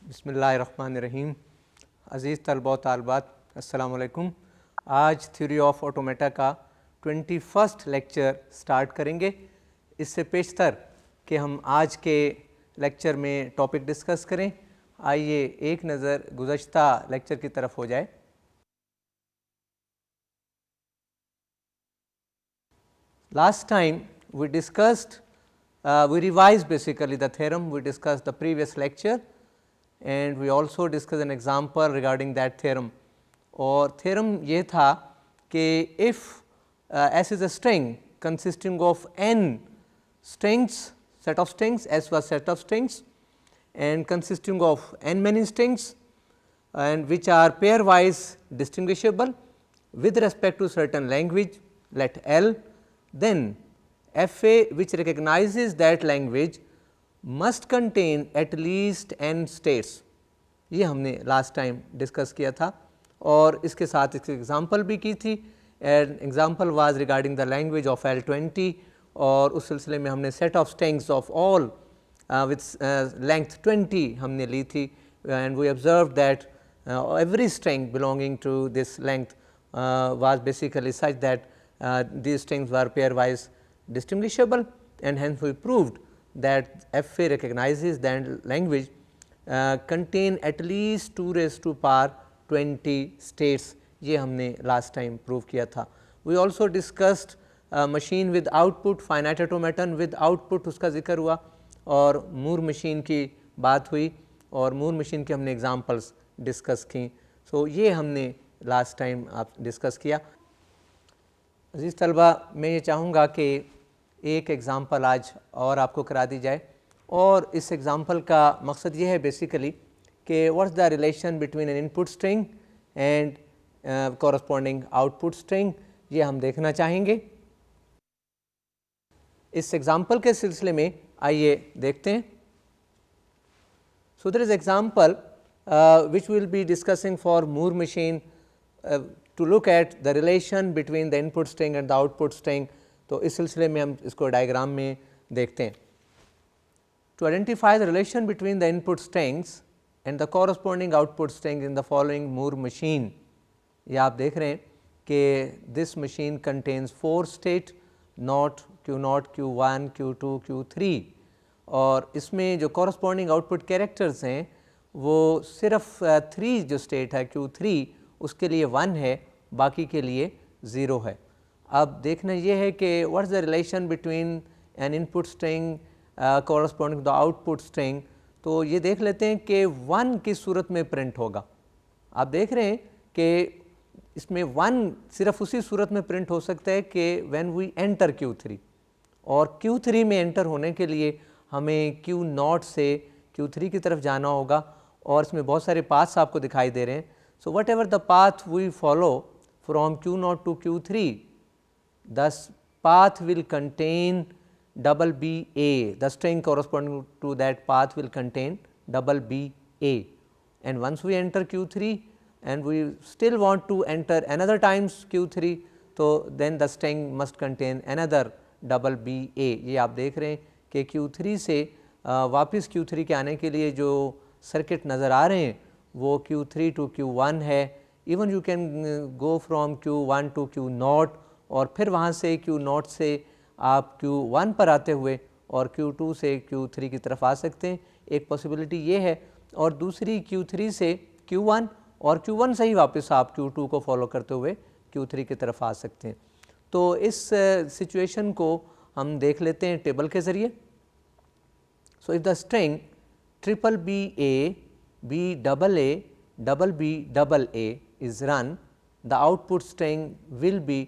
बिस्मिल्लाहिर्रहमानिर्रहीम। अज़ीज़ तलबा व तालिबात, अस्सलामु अलैकुम। आज थ्योरी ऑफ ऑटोमेटा का 21st लेक्चर स्टार्ट करेंगे। इससे पेशतर कि हम आज के लेक्चर में टॉपिक डिस्कस करें, आइए एक नज़र गुज़श्ता लेक्चर की तरफ हो जाए। Last time we discussed, we revised basically the theorem, we discussed the previous lecture and we also discussed an example regarding that theorem. और theorem ये था कि if S is a string consisting of n strings, set of strings, S was set of strings and consisting of n many strings and which are pairwise distinguishable with respect to certain language, let L, then FA which recognizes that language must contain at least n states. ये हमने last time discuss किया था और इसके साथ एक example भी की थी। And example was regarding the language of L20 और उस सिलसिले में हमने set of strings of all with length 20 हमने ली थी and we observe that every string belonging to this length was basically such that these strings were pairwise distinguishable, and hence we proved that FA recognizes that language contain at least 2 raised to power 20 states. ये हमने last time prove किया था. We also discussed machine with output, finite automaton with output, उसका जिक्र हुआ और Moore machine की बात हुई और मूर मशीन के हमने एग्जांपल्स डिस्कस की. सो ये हमने लास्ट टाइम आप डिस्कस किया. अजीज़ तलबा, मैं ये चाहूँगा कि एक एग्ज़ाम्पल आज और आपको करा दी जाए और इस एग्ज़ाम्पल का मकसद ये है बेसिकली कि what's the relation between N input string and corresponding output string, ये हम देखना चाहेंगे. इस एग्ज़ाम्पल के सिलसिले में आइए देखते हैं. So there is example which we will be discussing for Moore machine to look at the relation between the input string and the output string. तो इस सिलसिले में हम इसको डायग्राम में देखते हैं. To identify the relation between the input strings and the corresponding output strings in the following Moore machine, ये आप देख रहे हैं कि this machine contains 4 state, not Q0, Q1, Q2, Q3 और इसमें जो corresponding output characters हैं वो सिर्फ 3 जो स्टेट है Q3 उसके लिए 1 है, बाकी के लिए 0 है. अब देखना ये है कि what is the relation between N input string corresponding the output string. तो ये देख लेते हैं कि 1 किस सूरत में प्रिंट होगा. आप देख रहे हैं कि इसमें 1 सिर्फ उसी सूरत में प्रिंट हो सकता है कि व्हेन वी एंटर Q3 और Q3 में एंटर होने के लिए हमें Q0 से Q3 की तरफ जाना होगा और इसमें बहुत सारे पाथ्स आपको दिखाई दे रहे हैं. So whatever the path we follow from Q0 to Q3, the path will contain double BA, the string corresponding to that path will contain double BA, and once we enter Q3 and we still want to enter another times Q3, so then the string must contain another double BA. ये आप देख रहे हैं कि Q3 से वापस Q3 के आने के लिए जो सर्किट नज़र आ रहे हैं वो Q3 टू Q1 है. Even you can go from Q1 to Q0 और फिर वहाँ से Q0 से आप Q1 पर आते हुए और Q2 से Q3 की तरफ आ सकते हैं. एक पॉसिबिलिटी ये है और दूसरी Q3 से Q1 और Q1 से ही वापस आप Q2 को फॉलो करते हुए Q3 की तरफ आ सकते हैं. तो इस सिचुएशन को हम देख लेते हैं टेबल के ज़रिए. So if the string triple BA, B double A, double B double A is run, the output string will be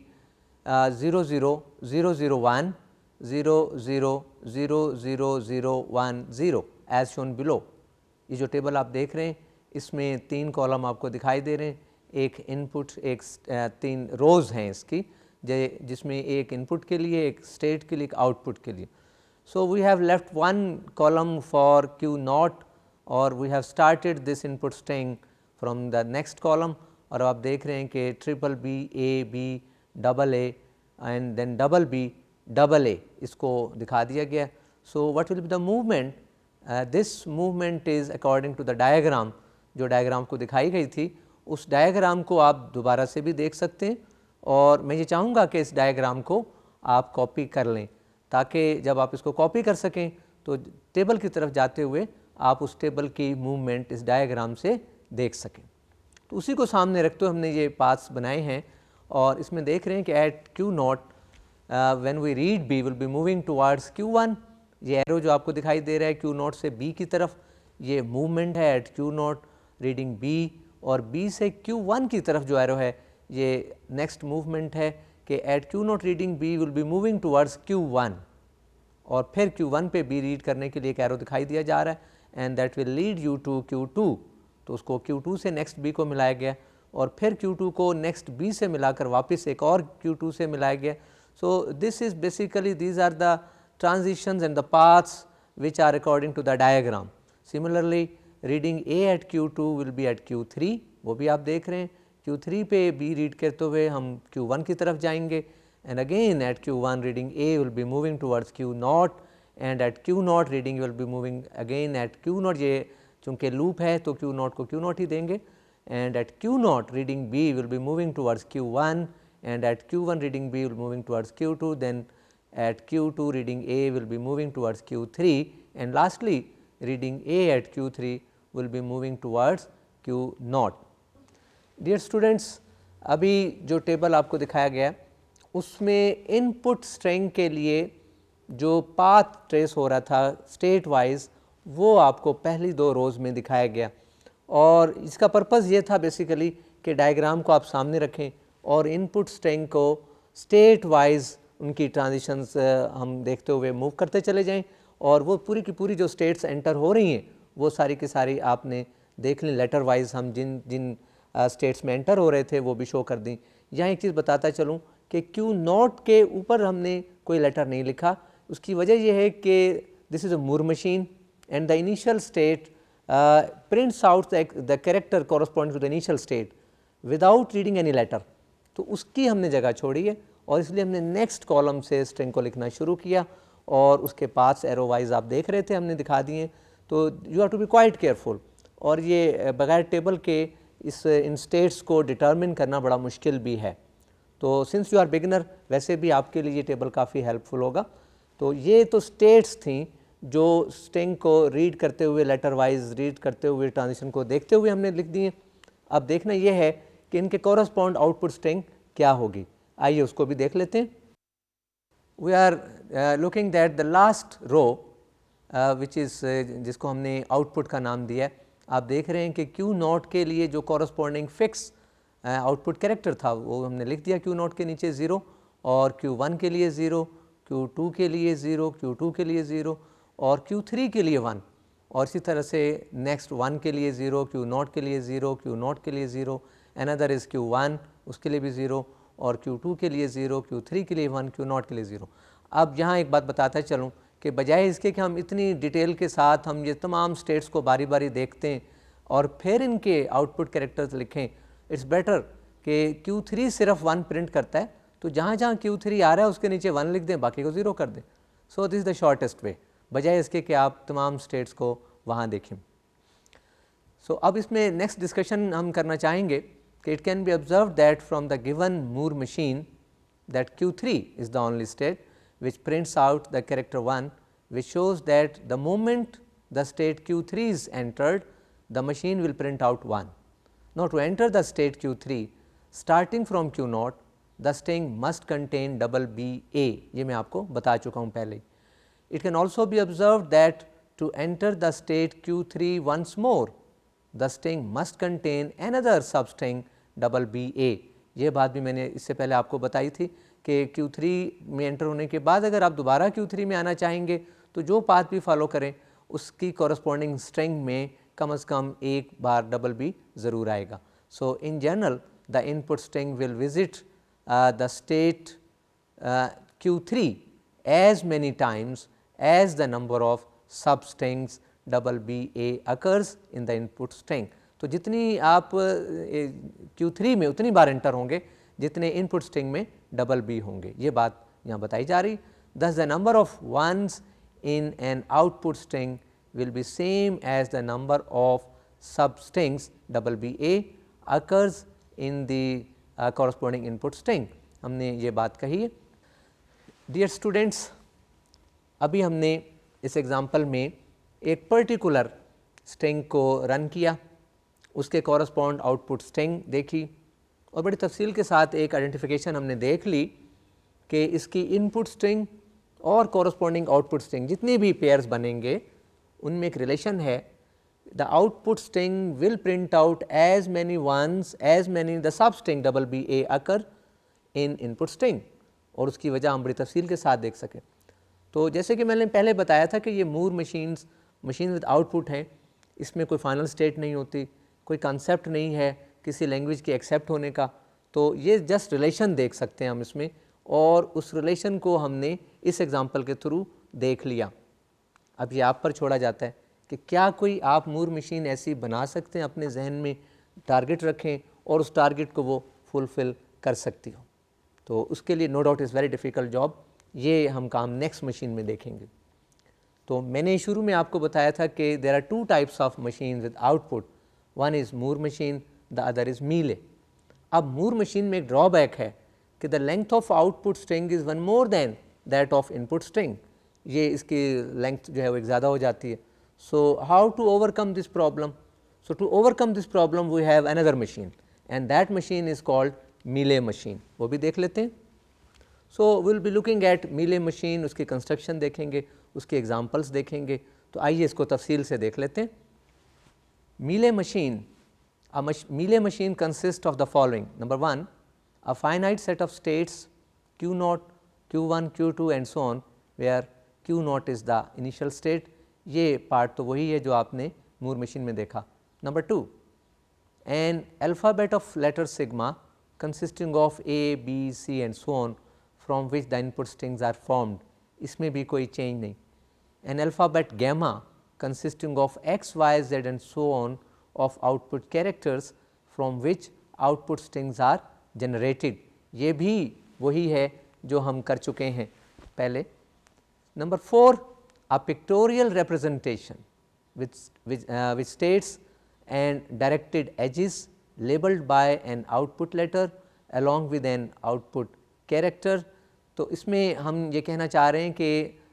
0 0 0 0 1 0 0 0 0 0 1 0 as shown below. ये जो टेबल आप देख रहे हैं इसमें 3 कॉलम आपको दिखाई दे रहे हैं. एक इनपुट, एक 3 रोज़ हैं इसकी, जिसमें एक इनपुट के लिए, एक स्टेट के लिए, एक आउटपुट के लिए. So we have left one column for Q0 और we have started this input string from the next column और आप देख रहे हैं कि triple B, A, B, double A and then double B, double A इसको दिखा दिया गया. So what will be the movement this movement is according to the diagram, जो डायग्राम को दिखाई गई थी उस डायग्राम को आप दोबारा से भी देख सकते हैं, और मैं ये चाहूँगा कि इस डायग्राम को आप कॉपी कर लें ताकि जब आप इसको कॉपी कर सकें तो टेबल की तरफ जाते हुए आप उस टेबल की मूवमेंट इस डायग्राम से देख सकें। तो उसी को सामने रखते हुए हमने ये पाथ्स बनाए हैं, और इसमें देख रहे हैं कि at Q0 when we read B will be moving towards Q1, ये एरो जो आपको दिखाई दे रहा है Q0 से B की तरफ, ये मूवमेंट है एट Q0 रीडिंग B, और B से Q1 की तरफ जो एरो है ये नेक्स्ट मूवमेंट है कि at Q0 reading B will be moving towards Q1, और फिर Q1 पे B रीड करने के लिए एक एरो दिखाई दिया जा रहा है, and that will lead you to Q2, तो उसको Q2 से नेक्स्ट B को मिलाया गया, और फिर Q2 को नेक्स्ट B से मिलाकर वापस एक और Q2 से मिलाया गया। So this is basically these are the transitions and the paths which are according to the diagram. Similarly reading A at Q2 will be at Q3, वो भी आप देख रहे हैं Q3 पे B रीड करते हुए हम Q1 की तरफ जाएंगे, and again at Q1 reading A will be moving towards Q0, and at Q0 reading will be moving again at Q0, ये चूँकि लूप है तो Q0 को Q0 ही देंगे, and at Q0 reading B will be moving towards Q1, and at Q1 reading B will be moving towards Q2, then at Q2 reading A will be moving towards Q3, and lastly reading A at Q3 will be moving towards Q0. Dear students, अभी जो table आपको दिखाया गया उसमें input string के लिए जो path trace हो रहा था स्टेट वाइज वो आपको पहली दो रोज़ में दिखाया गया, और इसका पर्पज़ ये था बेसिकली कि डायग्राम को आप सामने रखें और इनपुट स्ट्रिंग को स्टेट वाइज उनकी ट्रांजिशंस हम देखते हुए मूव करते चले जाएं, और वो पूरी की पूरी जो स्टेट्स एंटर हो रही हैं वो सारी की सारी आपने देख ली, लेटर वाइज हम जिन जिन स्टेट्स में एंटर हो रहे थे वो भी शो कर दी। यहाँ एक चीज़ बताता चलूँ कि Q0 के ऊपर हमने कोई लेटर नहीं लिखा, उसकी वजह यह है कि this is a Moore machine and the initial state prints out the character corresponding to the initial state without reading any letter, तो उसकी हमने जगह छोड़ी है, और इसलिए हमने नेक्स्ट कॉलम से स्ट्रिंग को लिखना शुरू किया, और उसके पास एरो वाइज आप देख रहे थे हमने दिखा दिए। तो you have to be quite careful, और ये बगैर टेबल के इन स्टेट्स को डिटर्मिन करना बड़ा मुश्किल भी है। तो सिंस यू आर बिगिनर वैसे भी आपके लिए ये टेबल काफ़ी हेल्पफुल होगा। तो ये तो स्टेट्स थी जो स्ट्रिंग को रीड करते हुए लेटर वाइज रीड करते हुए ट्रांजिशन को देखते हुए हमने लिख दिए। अब देखना यह है कि इनके कॉरस्पॉन्ड आउटपुट स्ट्रिंग क्या होगी, आइए उसको भी देख लेते हैं। We are looking that the last row which is जिसको हमने आउटपुट का नाम दिया है। आप देख रहे हैं कि Q0 के लिए जो कॉरस्पॉन्डिंग फिक्स आउटपुट कैरेक्टर था वो हमने लिख दिया Q0 के नीचे 0, और Q1 के लिए 0, Q2 के लिए 0, Q2 के लिए 0 और Q3 के लिए 1, और इसी तरह से नेक्स्ट 1 के लिए 0, Q0 के लिए 0, Q0 के लिए 0, अनदर इज़ Q1 उसके लिए भी 0, और Q2 के लिए 0, Q3 के लिए 1, Q0 के लिए 0। अब यहाँ एक बात बताता चलूँ कि बजाय इसके कि हम इतनी डिटेल के साथ हम ये तमाम स्टेट्स को बारी बारी देखते हैं और फिर इनके आउटपुट कैरेक्टर्स लिखें, इट्स बेटर कि Q3 सिर्फ 1 प्रिंट करता है, तो जहाँ जहाँ Q3 आ रहा है उसके नीचे 1 लिख दें, बाकी को 0 कर दें। सो दिस इज़ द शॉर्टेस्ट वे, बजाय इसके कि आप तमाम स्टेट्स को वहाँ देखें। सो अब इसमें नेक्स्ट डिस्कशन हम करना चाहेंगे कि it can be observe that from the given Moore machine that Q3 is the only state which prints out the character 1, which shows that the moment the state Q3 is entered, the machine will print out 1. Now, to enter the state Q3, starting from Q0, the string must contain double BA, ये मैं आपको बता चुका हूँ पहले। It can also be observed that to enter the state Q3 once more, the string must contain another substring double BA, ये बात भी मैंने इससे पहले आपको बताई थी कि Q3 में एंटर होने के बाद अगर आप दोबारा Q3 में आना चाहेंगे तो जो पाथ भी फॉलो करें उसकी कॉरस्पॉन्डिंग स्ट्रिंग में कम से कम एक बार डबल बी ज़रूर आएगा। So in general the input string will visit the state Q3 as many times as the number of substrings double BA occurs in the input string. तो जितनी आप Q3 में उतनी बार एंटर होंगे जितने इनपुट स्ट्रिंग में डबल बी होंगे, ये बात यहाँ बताई जा रही। Thus the number of ones in an output string will be same as the number of sub strings BBA occurs in the corresponding input string. हमने ये बात कही है. Dear students, अभी हमने इस एग्जाम्पल में एक पर्टिकुलर स्ट्रिंग को रन किया, उसके कॉरस्पॉन्ड आउटपुट स्ट्रिंग देखी और बड़ी तफसील के साथ एक आइडेंटिफिकेशन हमने देख ली कि इसकी इनपुट स्ट्रिंग और कॉरस्पॉन्डिंग आउटपुट स्ट्रिंग जितनी भी पेयर्स बनेंगे उनमें एक रिलेशन है. The output string will print out as many ones as many the sub string BBA occur in input string, और उसकी वजह हम बड़ी तफसील के साथ देख सकें. तो जैसे कि मैंने पहले बताया था कि ये मूर मशीन विद आउटपुट हैं, इसमें कोई फाइनल स्टेट नहीं होती, कोई कंसेप्ट नहीं है किसी लैंग्वेज के एक्सेप्ट होने का. तो ये जस्ट रिलेशन देख सकते हैं हम इसमें, और उस रिलेशन को हमने इस एग्जांपल के थ्रू देख लिया. अब ये आप पर छोड़ा जाता है कि क्या कोई आप मूर मशीन ऐसी बना सकते हैं, अपने जहन में टारगेट रखें और उस टारगेट को वो फुलफ़िल कर सकती हो. तो उसके लिए no doubt is very difficult job. ये हम काम नेक्स्ट मशीन में देखेंगे. तो मैंने शुरू में आपको बताया था कि there are two types of machine with output. One is Moore machine, the other is Mealy. अब मूर मशीन में एक ड्रॉबैक है कि the length of output string is one more than that of input string. ये इसकी length जो है वो एक ज़्यादा हो जाती है. So how to overcome this problem? So to overcome this problem we have another machine and that machine is called Mealy machine. वो भी देख लेते हैं. So will be looking at Mealy machine, उसकी कंस्ट्रक्शन देखेंगे, उसके एग्जांपल्स देखेंगे. तो आइए इसको तफसील से देख लेते हैं. Mealy machine, Mealy machine consist of the following. Number 1, a finite set of states Q0, Q1, Q2 and so on, where Q0 is the initial state. ये पार्ट तो वही है जो आपने मूर मशीन में देखा. Number 2, an alphabet of letter sigma consisting of A, B, C and so on from which the input strings are formed. इसमें भी कोई चेंज नहीं. An alphabet gamma consisting of X, Y, Z and so on of output characters from which output strings are generated. ये भी वही है जो हम कर चुके हैं पहले. Number 4, a pictorial representation which states and directed edges labeled by an output letter along with an output character. तो इसमें हम ये कहना चाह रहे हैं कि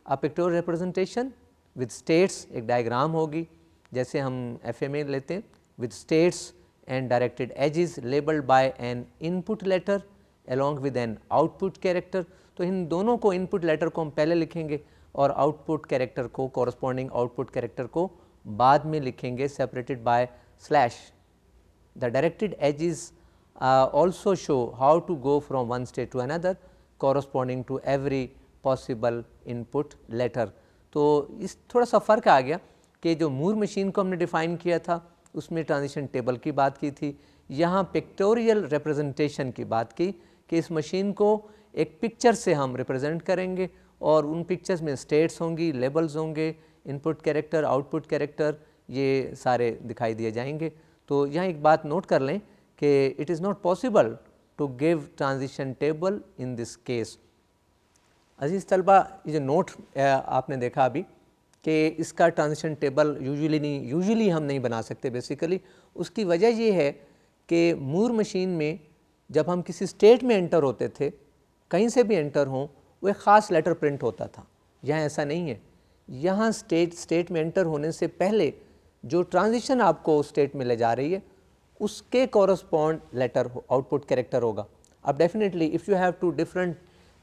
a pictorial representation with states, एक डायग्राम होगी जैसे हम FA में लेते हैं, with states and directed edges labeled by an input letter along with an output character. तो इन दोनों को इनपुट लेटर को हम पहले लिखेंगे और आउटपुट कैरेक्टर को, कॉरस्पॉन्डिंग आउटपुट कैरेक्टर को बाद में लिखेंगे separated by slash. The directed edges also show how to go from one state to another corresponding to every possible input letter. तो इस थोड़ा सा फ़र्क आ गया कि जो मूर मशीन को हमने डिफ़ाइन किया था उसमें ट्रांजिशन टेबल की बात की थी, यहाँ पिक्टोरियल रिप्रेजेंटेशन की बात की कि इस मशीन को एक पिक्चर से हम रिप्रेजेंट करेंगे और उन पिक्चर्स में स्टेट्स होंगी, लेबल्स होंगे, इनपुट कैरेक्टर, आउटपुट कैरेक्टर, ये सारे दिखाई दिए जाएंगे. तो यहाँ एक बात नोट कर लें कि it is not possible to give transition table in this case. अजीज़ तलबा, ये जो नोट आपने देखा अभी कि इसका ट्रांजिशन टेबल यूजुअली हम नहीं बना सकते बेसिकली. उसकी वजह ये है कि मूर मशीन में जब हम किसी स्टेट में एंटर होते थे, कहीं से भी एंटर हों, वो एक ख़ास लेटर प्रिंट होता था. यहाँ ऐसा नहीं है. यहाँ स्टेट में एंटर होने से पहले जो ट्रांजिशन आपको स्टेट में ले जा रही है उसके कॉरस्पॉन्ड लेटर आउटपुट कैरेक्टर होगा. अब definitely if you have two different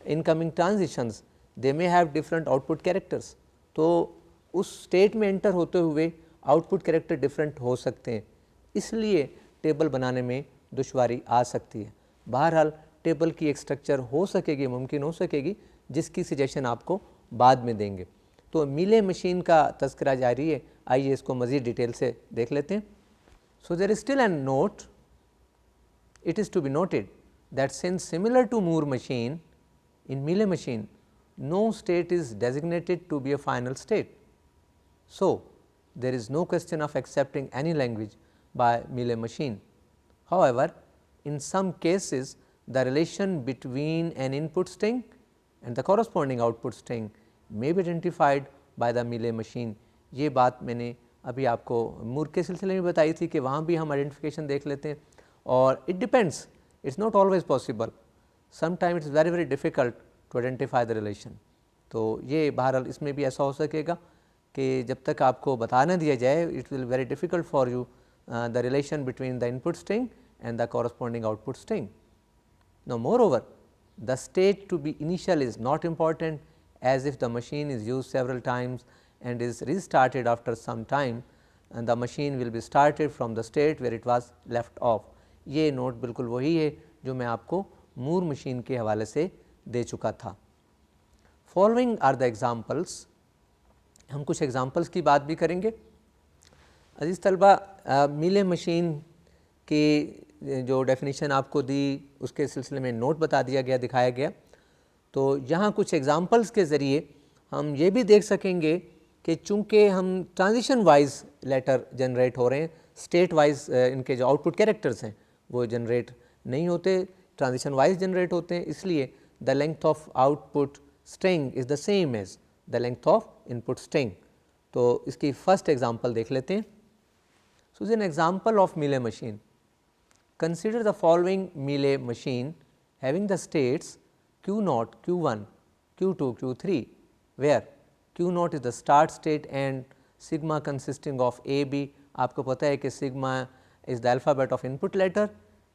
incoming transitions they may have different output characters. तो उस स्टेट में एंटर होते हुए आउटपुट कैरेक्टर डिफरेंट हो सकते हैं, इसलिए टेबल बनाने में दुश्वारी आ सकती है. बहरहाल टेबल की एक स्ट्रक्चर हो सकेगी, मुमकिन हो सकेगी, जिसकी सजेशन आपको बाद में देंगे. तो मीले मशीन का तज़किरा जारी है, आइए इसको मज़ीद डिटेल से देख लेते हैं. So there is still an note. It is to be noted that since similar to Moore machine, in Mealy machine no state is designated to be a final state. So, there is no question of accepting any language by Mealy machine. However, in some cases the relation between an input string and the corresponding output string may be identified by the Mealy machine. ये बात मैंने अभी आपको मूर के सिलसिले में बताई थी कि वहाँ भी हम आइडेंटिफिकेशन देख लेते हैं, और it depends, it's not always possible, some time it's very very difficult to identify the relation. तो ये बहरहाल इसमें भी ऐसा हो सकेगा कि जब तक आपको बता ना दिया जाए, it will very difficult for you the relation between the input string and the corresponding output string. Now, moreover, the state to be initial is not important, as if the machine is used several times and is restarted after some time, and the machine will be started from the state where it was left off. ये note बिल्कुल वही है जो मैं आपको Moore machine के हवाले से दे चुका था। Following are the examples, हम कुछ एग्जाम्पल्स की बात भी करेंगे। अजीज़ तलबा, मीले मशीन की जो डेफिनेशन आपको दी उसके सिलसिले में नोट बता दिया गया, दिखाया गया। तो यहाँ कुछ एग्जांपल्स के ज़रिए हम ये भी देख सकेंगे कि चूँकि हम ट्रांजिशन वाइज लेटर जनरेट हो रहे हैं, स्टेट वाइज इनके जो आउटपुट कैरेक्टर्स हैं वो जनरेट नहीं होते, ट्रांजिशन वाइज जनरेट होते हैं, इसलिए the length of output string is the same as the length of input string. तो इसकी फ़र्स्ट एग्जांपल देख लेते हैं। So an example of Mealy machine, consider the following Mealy machine having the states Q0, Q1, Q2, Q3, where Q0 is the start state and sigma consisting of A, B. आपको पता है कि sigma is the alphabet of input letter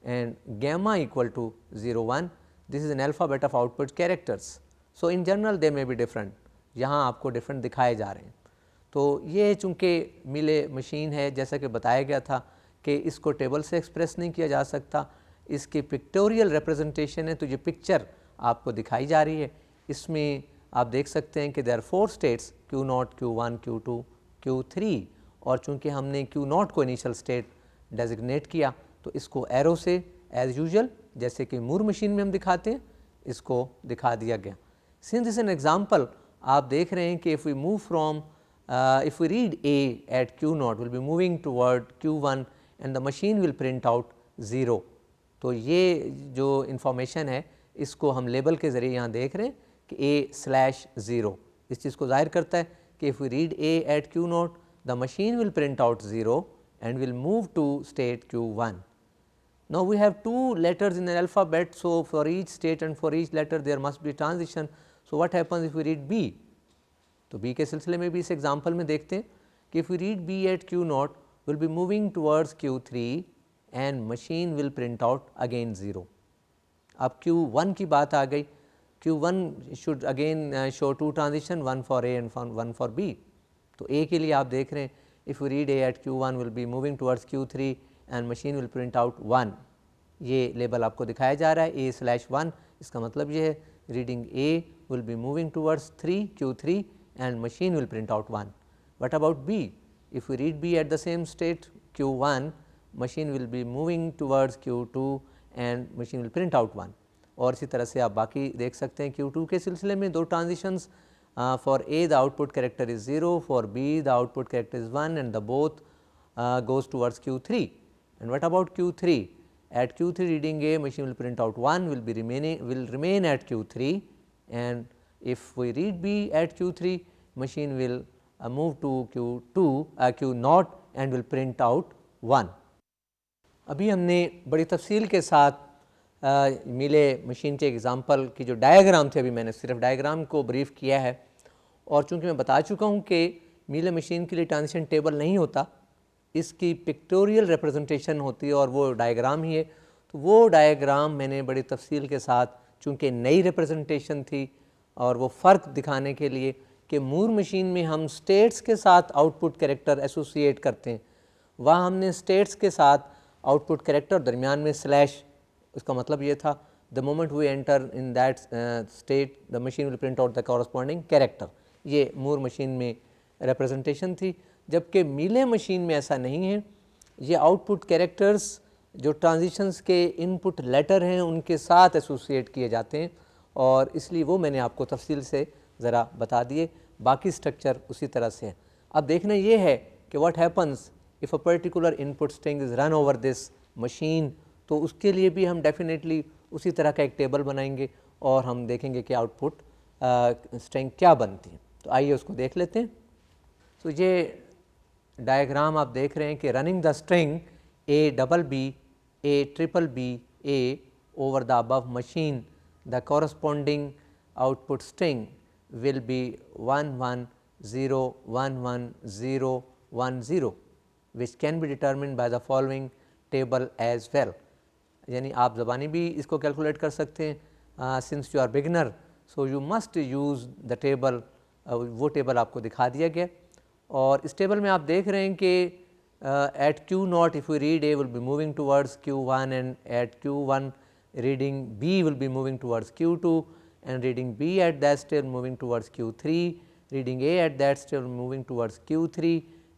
and gamma equal to 0, 1. This is an alphabet of output characters. So, in general they may be different. यहाँ आपको different दिखाए जा रहे हैं। तो ये चूँकि Mealy मशीन है, जैसा कि बताया गया था कि इसको टेबल से एक्सप्रेस नहीं किया जा सकता, इसकी पिक्टोरियल रिप्रेजेंटेशन है, तो ये पिक्चर आपको दिखाई जा रही है। इसमें आप देख सकते हैं कि there are 4 states Q0, Q1, Q2, Q3, और चूँकि हमने Q0 को इनिशियल स्टेट डेजिग्नेट किया तो इसको एरो से एज यूजुअल जैसे कि मूर मशीन में हम दिखाते हैं इसको दिखा दिया गया। सिंस दिस एन एग्जांपल, आप देख रहे हैं कि if we move from if we read A at Q0 will be moving toward Q1 and the machine will print out 0. तो ये जो इंफॉर्मेशन है इसको हम लेबल के ज़रिए यहाँ देख रहे हैं कि A/0 इस चीज़ को ज़ाहिर करता है कि if we read A at Q0 the machine will print out 0 and will move to state Q1. Now we have 2 letters in an alphabet, so for each state and for each letter there must be transition. So what happens if we read B? तो B के सिलसिले में भी इस example में देखते हैं कि if we read B at Q0 will be moving towards Q3 and machine will print out again 0। अब Q1 की बात आ गई, Q1 should again show 2 transition, 1 for A and 1 for B। तो A के लिए आप देख रहे हैं if we read A at Q1 will be moving towards Q3 and machine will print out 1। ये लेबल आपको दिखाया जा रहा है A/1, इसका मतलब ये है reading A will be moving towards Q3 and machine will print out 1. What about B? If we read B at the same state Q1, machine will be moving towards Q2 and machine will print out 1. और इसी तरह से आप बाकी देख सकते हैं Q2 के सिलसिले में 2 transitions, for A the output character is 0, for B the output character is 1 and the both goes towards Q3. And what about Q3? At Q3 reading A, machine will print out 1, will remain at Q3, and if we read B at Q3, machine will move to Q0 and will print out 1. अभी हमने बड़ी तफसील के साथ Mealy machine के example की जो diagram थे, अभी मैंने सिर्फ डायग्राम को ब्रीफ किया है, और चूँकि मैं बता चुका हूँ कि मीले मशीन के लिए ट्रांजिशन टेबल नहीं होता, इसकी पिक्टोरियल रिप्रेजेंटेशन होती है और वो डायग्राम ही है। तो वो डायग्राम मैंने बड़ी तफसील के साथ, चूँकि नई रिप्रेजेंटेशन थी और वो फ़र्क दिखाने के लिए कि मूर मशीन में हम स्टेट्स के साथ आउटपुट कैरेक्टर एसोसिएट करते हैं, वहाँ हमने स्टेट्स के साथ आउटपुट कैरेक्टर दरमियान में स्लैश, उसका मतलब ये था the moment we enter in that state the machine will print out the corresponding character. ये मूर मशीन में रिप्रेजेंटेशन थी, जबकि मीले मशीन में ऐसा नहीं है। ये आउटपुट कैरेक्टर्स जो ट्रांजिशंस के इनपुट लेटर हैं उनके साथ एसोसिएट किए जाते हैं, और इसलिए वो मैंने आपको तफसील से ज़रा बता दिए, बाकी स्ट्रक्चर उसी तरह से है। अब देखना ये है कि what happens if a particular input string is run over this machine, तो उसके लिए भी हम डेफिनेटली उसी तरह का एक टेबल बनाएंगे और हम देखेंगे कि आउटपुट स्ट्रिंग क्या बनती है। तो आइए उसको देख लेते हैं। तो ये डायग्राम आप देख रहे हैं कि running the string A double B, A triple B, A over the above machine, the corresponding output string will be 11011010, which can be determined by the following table as well. यानी आप ज़बानी भी इसको calculate कर सकते हैं. Since you are beginner, so you must use the table. वो table आपको दिखा दिया गया और इस टेबल में आप देख रहे हैं कि at Q0 if we read A will be moving towards Q1, and at Q1 reading B will be moving towards Q2, and reading B at that state moving towards Q3, reading A at that state moving towards Q3,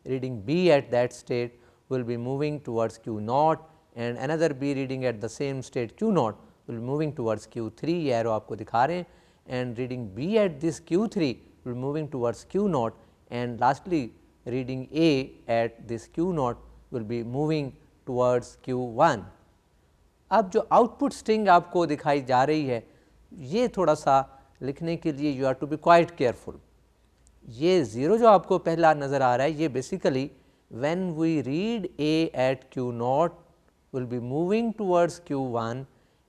reading B at that state will be moving towards Q0, and another B reading at the same state Q0 will be moving towards Q3. ये arrow आपको दिखा रहे हैं. And reading B at this Q3 will be moving towards Q0, and lastly reading A at this Q0 will be moving towards Q1. अब जो output string आपको दिखाई जा रही है, ये थोड़ा सा लिखने के लिए you are to be quite careful. ये ज़ीरो जो आपको पहला नज़र आ रहा है, ये basically when we read A at Q0 will be moving towards Q1,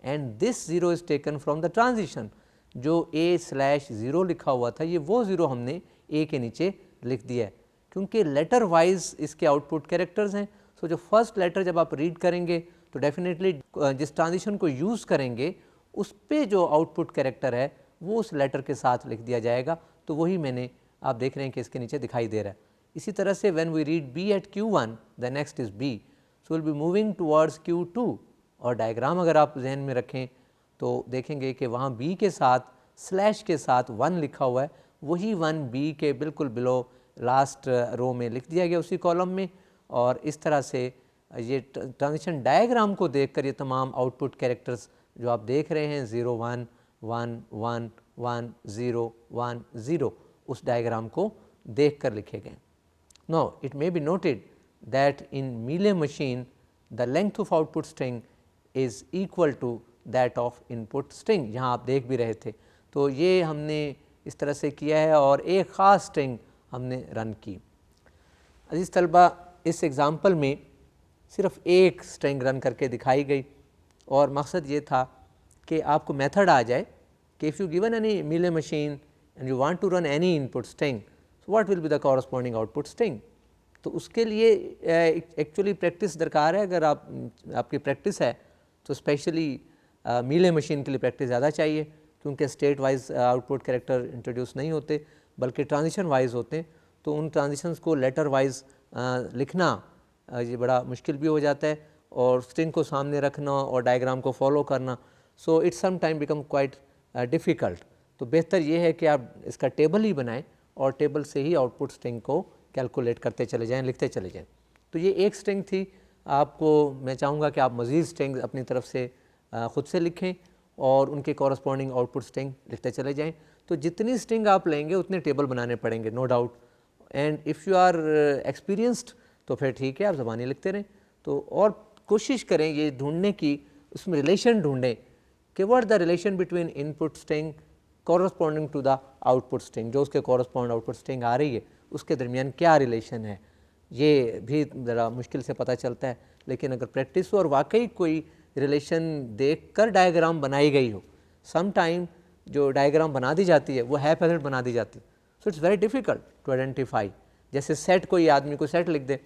and this zero is taken from the transition. जो A/0 लिखा हुआ था, ये वो ज़ीरो हमने A के नीचे लिख दिया है, क्योंकि लेटर वाइज इसके आउटपुट कैरेक्टर्स हैं. सो जो फर्स्ट लेटर जब आप रीड करेंगे तो डेफिनेटली जिस ट्रांजिशन को यूज़ करेंगे उस पे जो आउटपुट कैरेक्टर है वो उस लेटर के साथ लिख दिया जाएगा. तो वही मैंने आप देख रहे हैं कि इसके नीचे दिखाई दे रहा है. इसी तरह से when we read B at Q1 the next is B, so will be moving towards Q2. और डायग्राम अगर आप जहन में रखें तो देखेंगे कि वहाँ B के साथ स्लैश के साथ 1 लिखा हुआ है. वही 1 B के बिल्कुल बिलो लास्ट रो में लिख दिया गया उसी कॉलम में. और इस तरह से ये ट्रांजिशन डायग्राम को देखकर ये तमाम आउटपुट कैरेक्टर्स जो आप देख रहे हैं 0 1 1 1 1 0 1 0 उस डायग्राम को देखकर लिखे गए. Now it may be noted that in Mealy machine the length of output string is equal to that of input string. यहाँ आप देख भी रहे थे. तो ये हमने इस तरह से किया है और एक ख़ास स्ट्रिंग हमने रन की. अजीज़ तलबा, इस एग्ज़ाम्पल में सिर्फ एक स्ट्रिंग रन करके दिखाई गई और मकसद ये था कि आपको मेथड आ जाए कि if you given any Mealy machine and you want to run any input string, so what will be the corresponding output string. तो उसके लिए एक्चुअली प्रैक्टिस दरकार है. अगर आपकी प्रैक्टिस है तो स्पेशली मीले मशीन के लिए प्रैक्टिस ज़्यादा चाहिए, क्योंकि state wise output character introduce नहीं होते बल्कि ट्रांजिशन वाइज होते हैं. तो उन ट्रांजिशंस को लेटर वाइज लिखना ये बड़ा मुश्किल भी हो जाता है, और स्ट्रिंग को सामने रखना और डायग्राम को फॉलो करना, so it's some time become quite difficult. तो बेहतर ये है कि आप इसका टेबल ही बनाएं और टेबल से ही आउटपुट स्ट्रिंग को कैलकुलेट करते चले जाएं, लिखते चले जाएं. तो ये एक स्ट्रिंग थी. आपको मैं चाहूँगा कि आप मज़ीद स्ट्रिंग अपनी तरफ से ख़ुद से लिखें और उनके कॉरस्पॉन्डिंग आउटपुट स्ट्रिंग लिखते चले जाएं. तो जितनी स्ट्रिंग आप लेंगे उतने टेबल बनाने पड़ेंगे, no doubt. And if you are experienced तो फिर ठीक है, आप ज़बानी लिखते रहें. तो और कोशिश करें ये ढूंढने की, उसमें रिलेशन ढूंढें कि what the relation between input string corresponding to the output string. जो उसके कॉरस्पॉन्ड आउटपुट स्ट्रिंग आ रही है उसके दरमियान क्या रिलेशन है. ये भी ज़रा मुश्किल से पता चलता है, लेकिन अगर प्रैक्टिस हो और वाकई कोई रिलेशन देख कर डायग्राम बनाई गई हो. सम टाइम जो डायग्राम बना दी जाती है वो हैफ-हैज़र्ड बना दी जाती है. So it's very difficult to identify. जैसे सेट, कोई आदमी को सेट लिख दे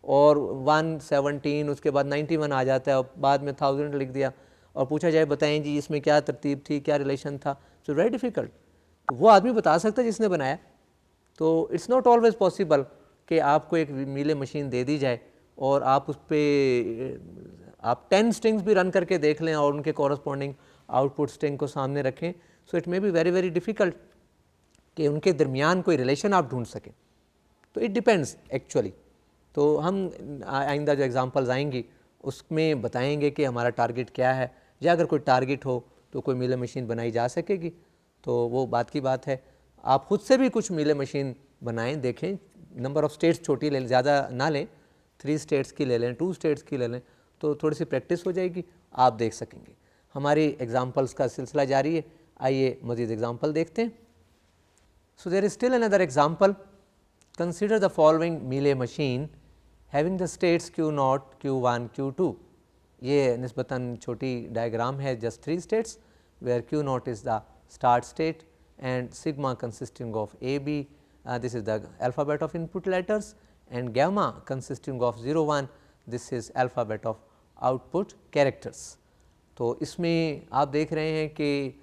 और 117 उसके बाद 91 आ जाता है और बाद में 1000 लिख दिया और पूछा जाए बताएं जी इसमें क्या तरतीब थी, क्या रिलेशन था. So very difficult. तो वो आदमी बता सकता है जिसने बनाया. तो इट्स नॉट ऑलवेज़ पॉसिबल कि आपको एक मीले मशीन दे दी जाए और आप उस पर आप 10 स्ट्रिंग्स भी रन करके देख लें और उनके कॉरस्पॉन्डिंग आउटपुट स्ट्रिंग को सामने रखें. So it may be very very difficult कि उनके दरमियान कोई रिलेशन आप ढूंढ सकें. तो इट डिपेंड्स एक्चुअली. तो हम आइंदा जो एग्जांपल्स आएंगी उसमें बताएंगे कि हमारा टारगेट क्या है, या अगर कोई टारगेट हो तो कोई मीले मशीन बनाई जा सकेगी. तो वो बात की बात है. आप खुद से भी कुछ मीले मशीन बनाएं, देखें. नंबर ऑफ़ स्टेट्स छोटी ले, ज़्यादा ना लें, 3 स्टेट्स की ले लें, 2 स्टेट्स की ले लें, तो थोड़ी सी प्रैक्टिस हो जाएगी, आप देख सकेंगे. हमारी एग्जांपल्स का सिलसिला जारी है. आइए मज़ीद एग्जांपल देखते हैं. So there is still another example. consider the following Mealy machine having the states Q0, Q1, Q2. ये निस्बतन छोटी डायग्राम है, just 3 states where Q0 is the start state and sigma consisting of AB, this is the alphabet of input letters, and gamma consisting of 0, 1, this is alphabet of output characters. तो इसमें आप देख रहे हैं कि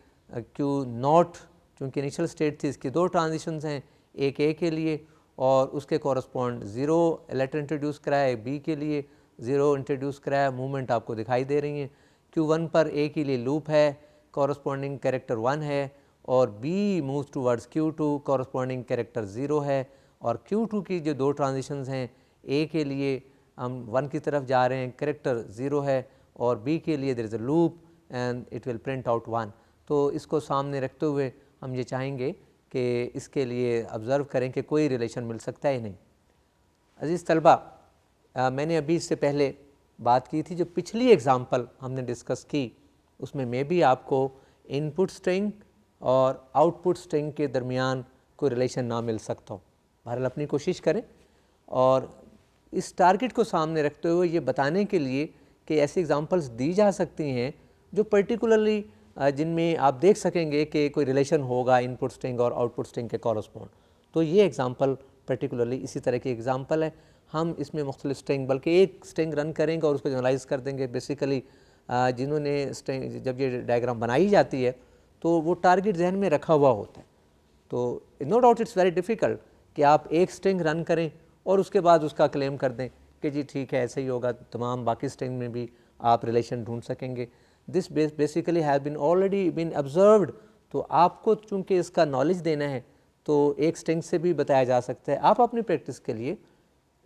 Q0 चूँकि initial state थी, इसकी 2 ट्रांजिशंस हैं, एक A के लिए और उसके कॉरस्पॉन्ड 0 लेटर इंट्रोड्यूस कराया, B के लिए 0 इंट्रोड्यूस कराया, मूवमेंट आपको दिखाई दे रही है। Q1 पर A के लिए लूप है, कॉरस्पॉन्डिंग कैरेक्टर 1 है, और B moves towards Q2, corresponding character 0 है, और Q2 की जो 2 ट्रांजिशंस हैं, A के लिए हम 1 की तरफ जा रहे हैं, कैरेक्टर 0 है, और B के लिए there is a loop and it will print out 1। तो इसको सामने रखते हुए हम ये चाहेंगे कि इसके लिए ऑब्ज़र्व करें कि कोई रिलेशन मिल सकता है नहीं। अज़ीज़ तलबा, मैंने अभी इससे पहले बात की थी, जो पिछली एग्ज़ाम्पल हमने डिस्कस की उसमें मैं भी आपको इनपुट स्ट्रिंग और आउटपुट स्ट्रिंग के दरमियान कोई रिलेशन ना मिल सकता हो। बहरहाल अपनी कोशिश करें, और इस टारगेट को सामने रखते हुए ये बताने के लिए कि ऐसी एग्ज़ाम्पल्स दी जा सकती हैं जो पर्टिकुलरली जिनमें आप देख सकेंगे कि कोई रिलेशन होगा इनपुट स्ट्रिंग और आउटपुट स्ट्रिंग के कॉरस्पॉन्ड। तो ये एग्ज़ाम्पल पर्टिकुलरली इसी तरह की एग्ज़ाम्पल है। हम इसमें मुख्तलिफ स्ट्रिंग, बल्कि एक स्ट्रिंग रन करेंगे और उसको जनरलाइज़ कर देंगे। बेसिकली जिन्होंने स्ट्रिंग, जब ये डायग्राम बनाई जाती है तो वो टारगेट जहन में रखा हुआ होता है। तो no doubt it's very difficult कि आप एक स्ट्रिंग रन करें और उसके बाद उसका क्लेम कर दें कि जी ठीक है ऐसे ही होगा, तमाम बाकी स्ट्रिंग में भी आप रिलेशन ढूंढ सकेंगे। This basically have been already been observed. तो आपको चूँकि इसका नॉलेज देना है तो एक स्ट्रिंग से भी बताया जा सकता है। आप अपनी प्रैक्टिस के लिए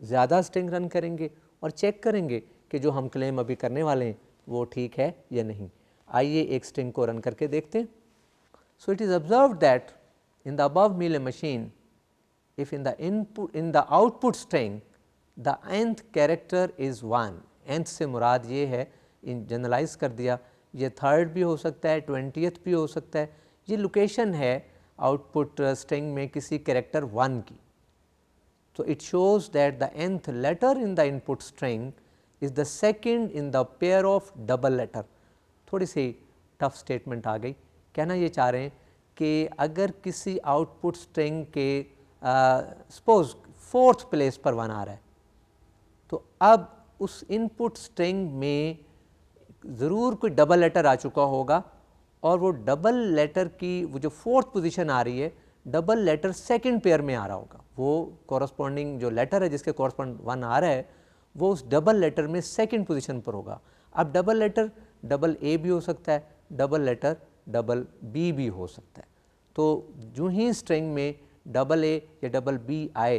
ज़्यादा स्ट्रिंग रन करेंगे और चेक करेंगे कि जो हम क्लेम अभी करने वाले हैं वो ठीक है या नहीं। आइए एक स्ट्रिंग को रन करके देखते हैं। So it is observed that in the above Mealy machine, if in the output string the nth character is 1, nth से मुराद ये है, इन जनरलाइज कर दिया, ये 3rd भी हो सकता है, 20th भी हो सकता है, ये लोकेशन है आउटपुट स्ट्रिंग में किसी कैरेक्टर 1 की। तो it shows that the nth letter in the input string is the second in the pair of double letter. थोड़ी सी टफ स्टेटमेंट आ गई। कहना ये चाह रहे हैं कि अगर किसी आउटपुट स्ट्रिंग के सपोज 4th प्लेस पर 1 आ रहा है, तो अब उस इनपुट स्ट्रिंग में ज़रूर कोई डबल लेटर आ चुका होगा, और वो डबल लेटर की वो जो 4th पोजीशन आ रही है, डबल लेटर सेकंड पेयर में आ रहा होगा। वो कॉरस्पॉन्डिंग जो लेटर है जिसके कॉरस्पॉन्ड 1 आ रहा है, वो उस डबल लेटर में सेकंड पोजीशन पर होगा। अब डबल लेटर डबल ए भी हो सकता है, डबल लेटर डबल बी भी हो सकता है। तो जो ही स्ट्रिंग में डबल ए या डबल बी आए,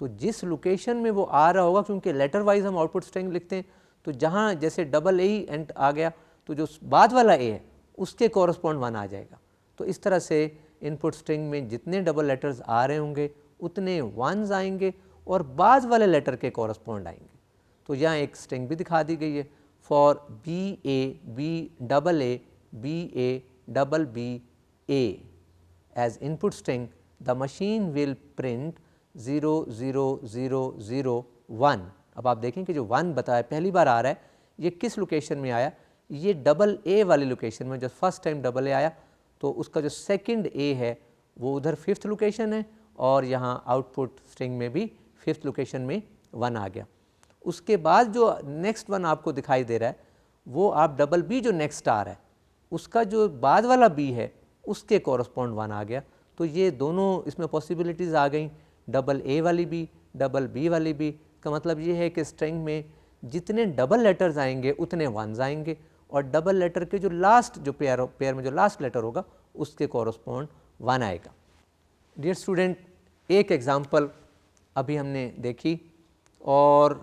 तो जिस लोकेशन में वो आ रहा होगा, क्योंकि लेटर वाइज हम आउटपुट स्ट्रिंग लिखते हैं, तो जहाँ जैसे डबल ए ही एंड आ गया तो जो बाद वाला ए है उसके कॉरस्पॉन्ड 1 आ जाएगा। तो इस तरह से इनपुट स्ट्रिंग में जितने डबल लेटर्स आ रहे होंगे उतने 1s आएंगे और बाद वाले लेटर के कॉरस्पॉन्ड आएंगे। तो यहाँ एक स्ट्रिंग भी दिखा दी गई है, for B A B double A B A double B A as input string, the machine will print 0 0 0 0 1। अब आप देखें कि जो 1 बताया पहली बार आ रहा है, ये किस लोकेशन में आया, ये डबल ए वाली लोकेशन में। जब फर्स्ट टाइम डबल ए आया तो उसका जो सेकंड ए है वो उधर 5th लोकेशन है, और यहाँ आउटपुट स्ट्रिंग में भी 5th लोकेशन में 1 आ गया। उसके बाद जो नेक्स्ट 1 आपको दिखाई दे रहा है, वो आप डबल बी जो नेक्स्ट आ रहा है उसका जो बाद वाला बी है उसके कॉरस्पॉन्ड 1 आ गया। तो ये दोनों इसमें पॉसिबिलिटीज़ आ गई, डबल ए वाली भी डबल बी वाली भी। का मतलब ये है कि स्ट्रिंग में जितने डबल लेटर्स आएंगे उतने 1s आएंगे, और डबल लेटर के जो लास्ट जो पेयर में जो लास्ट लेटर होगा उसके कॉरस्पॉन्ड 1 आएगा। डियर स्टूडेंट, एक एग्ज़ाम्पल अभी हमने देखी, और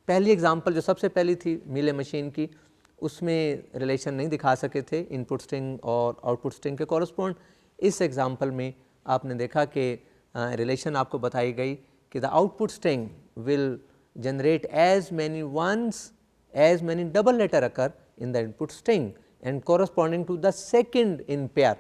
पहली एग्ज़ाम्पल जो सबसे पहली थी मीले मशीन की, उसमें रिलेशन नहीं दिखा सके थे इनपुट स्ट्रिंग और आउटपुट स्ट्रिंग के कॉरस्पॉन्ड। इस एग्ज़ाम्पल में आपने देखा कि रिलेशन आपको बताई गई कि the output string will generate as many ones as many double letter occur in the input string and corresponding to the second in pair.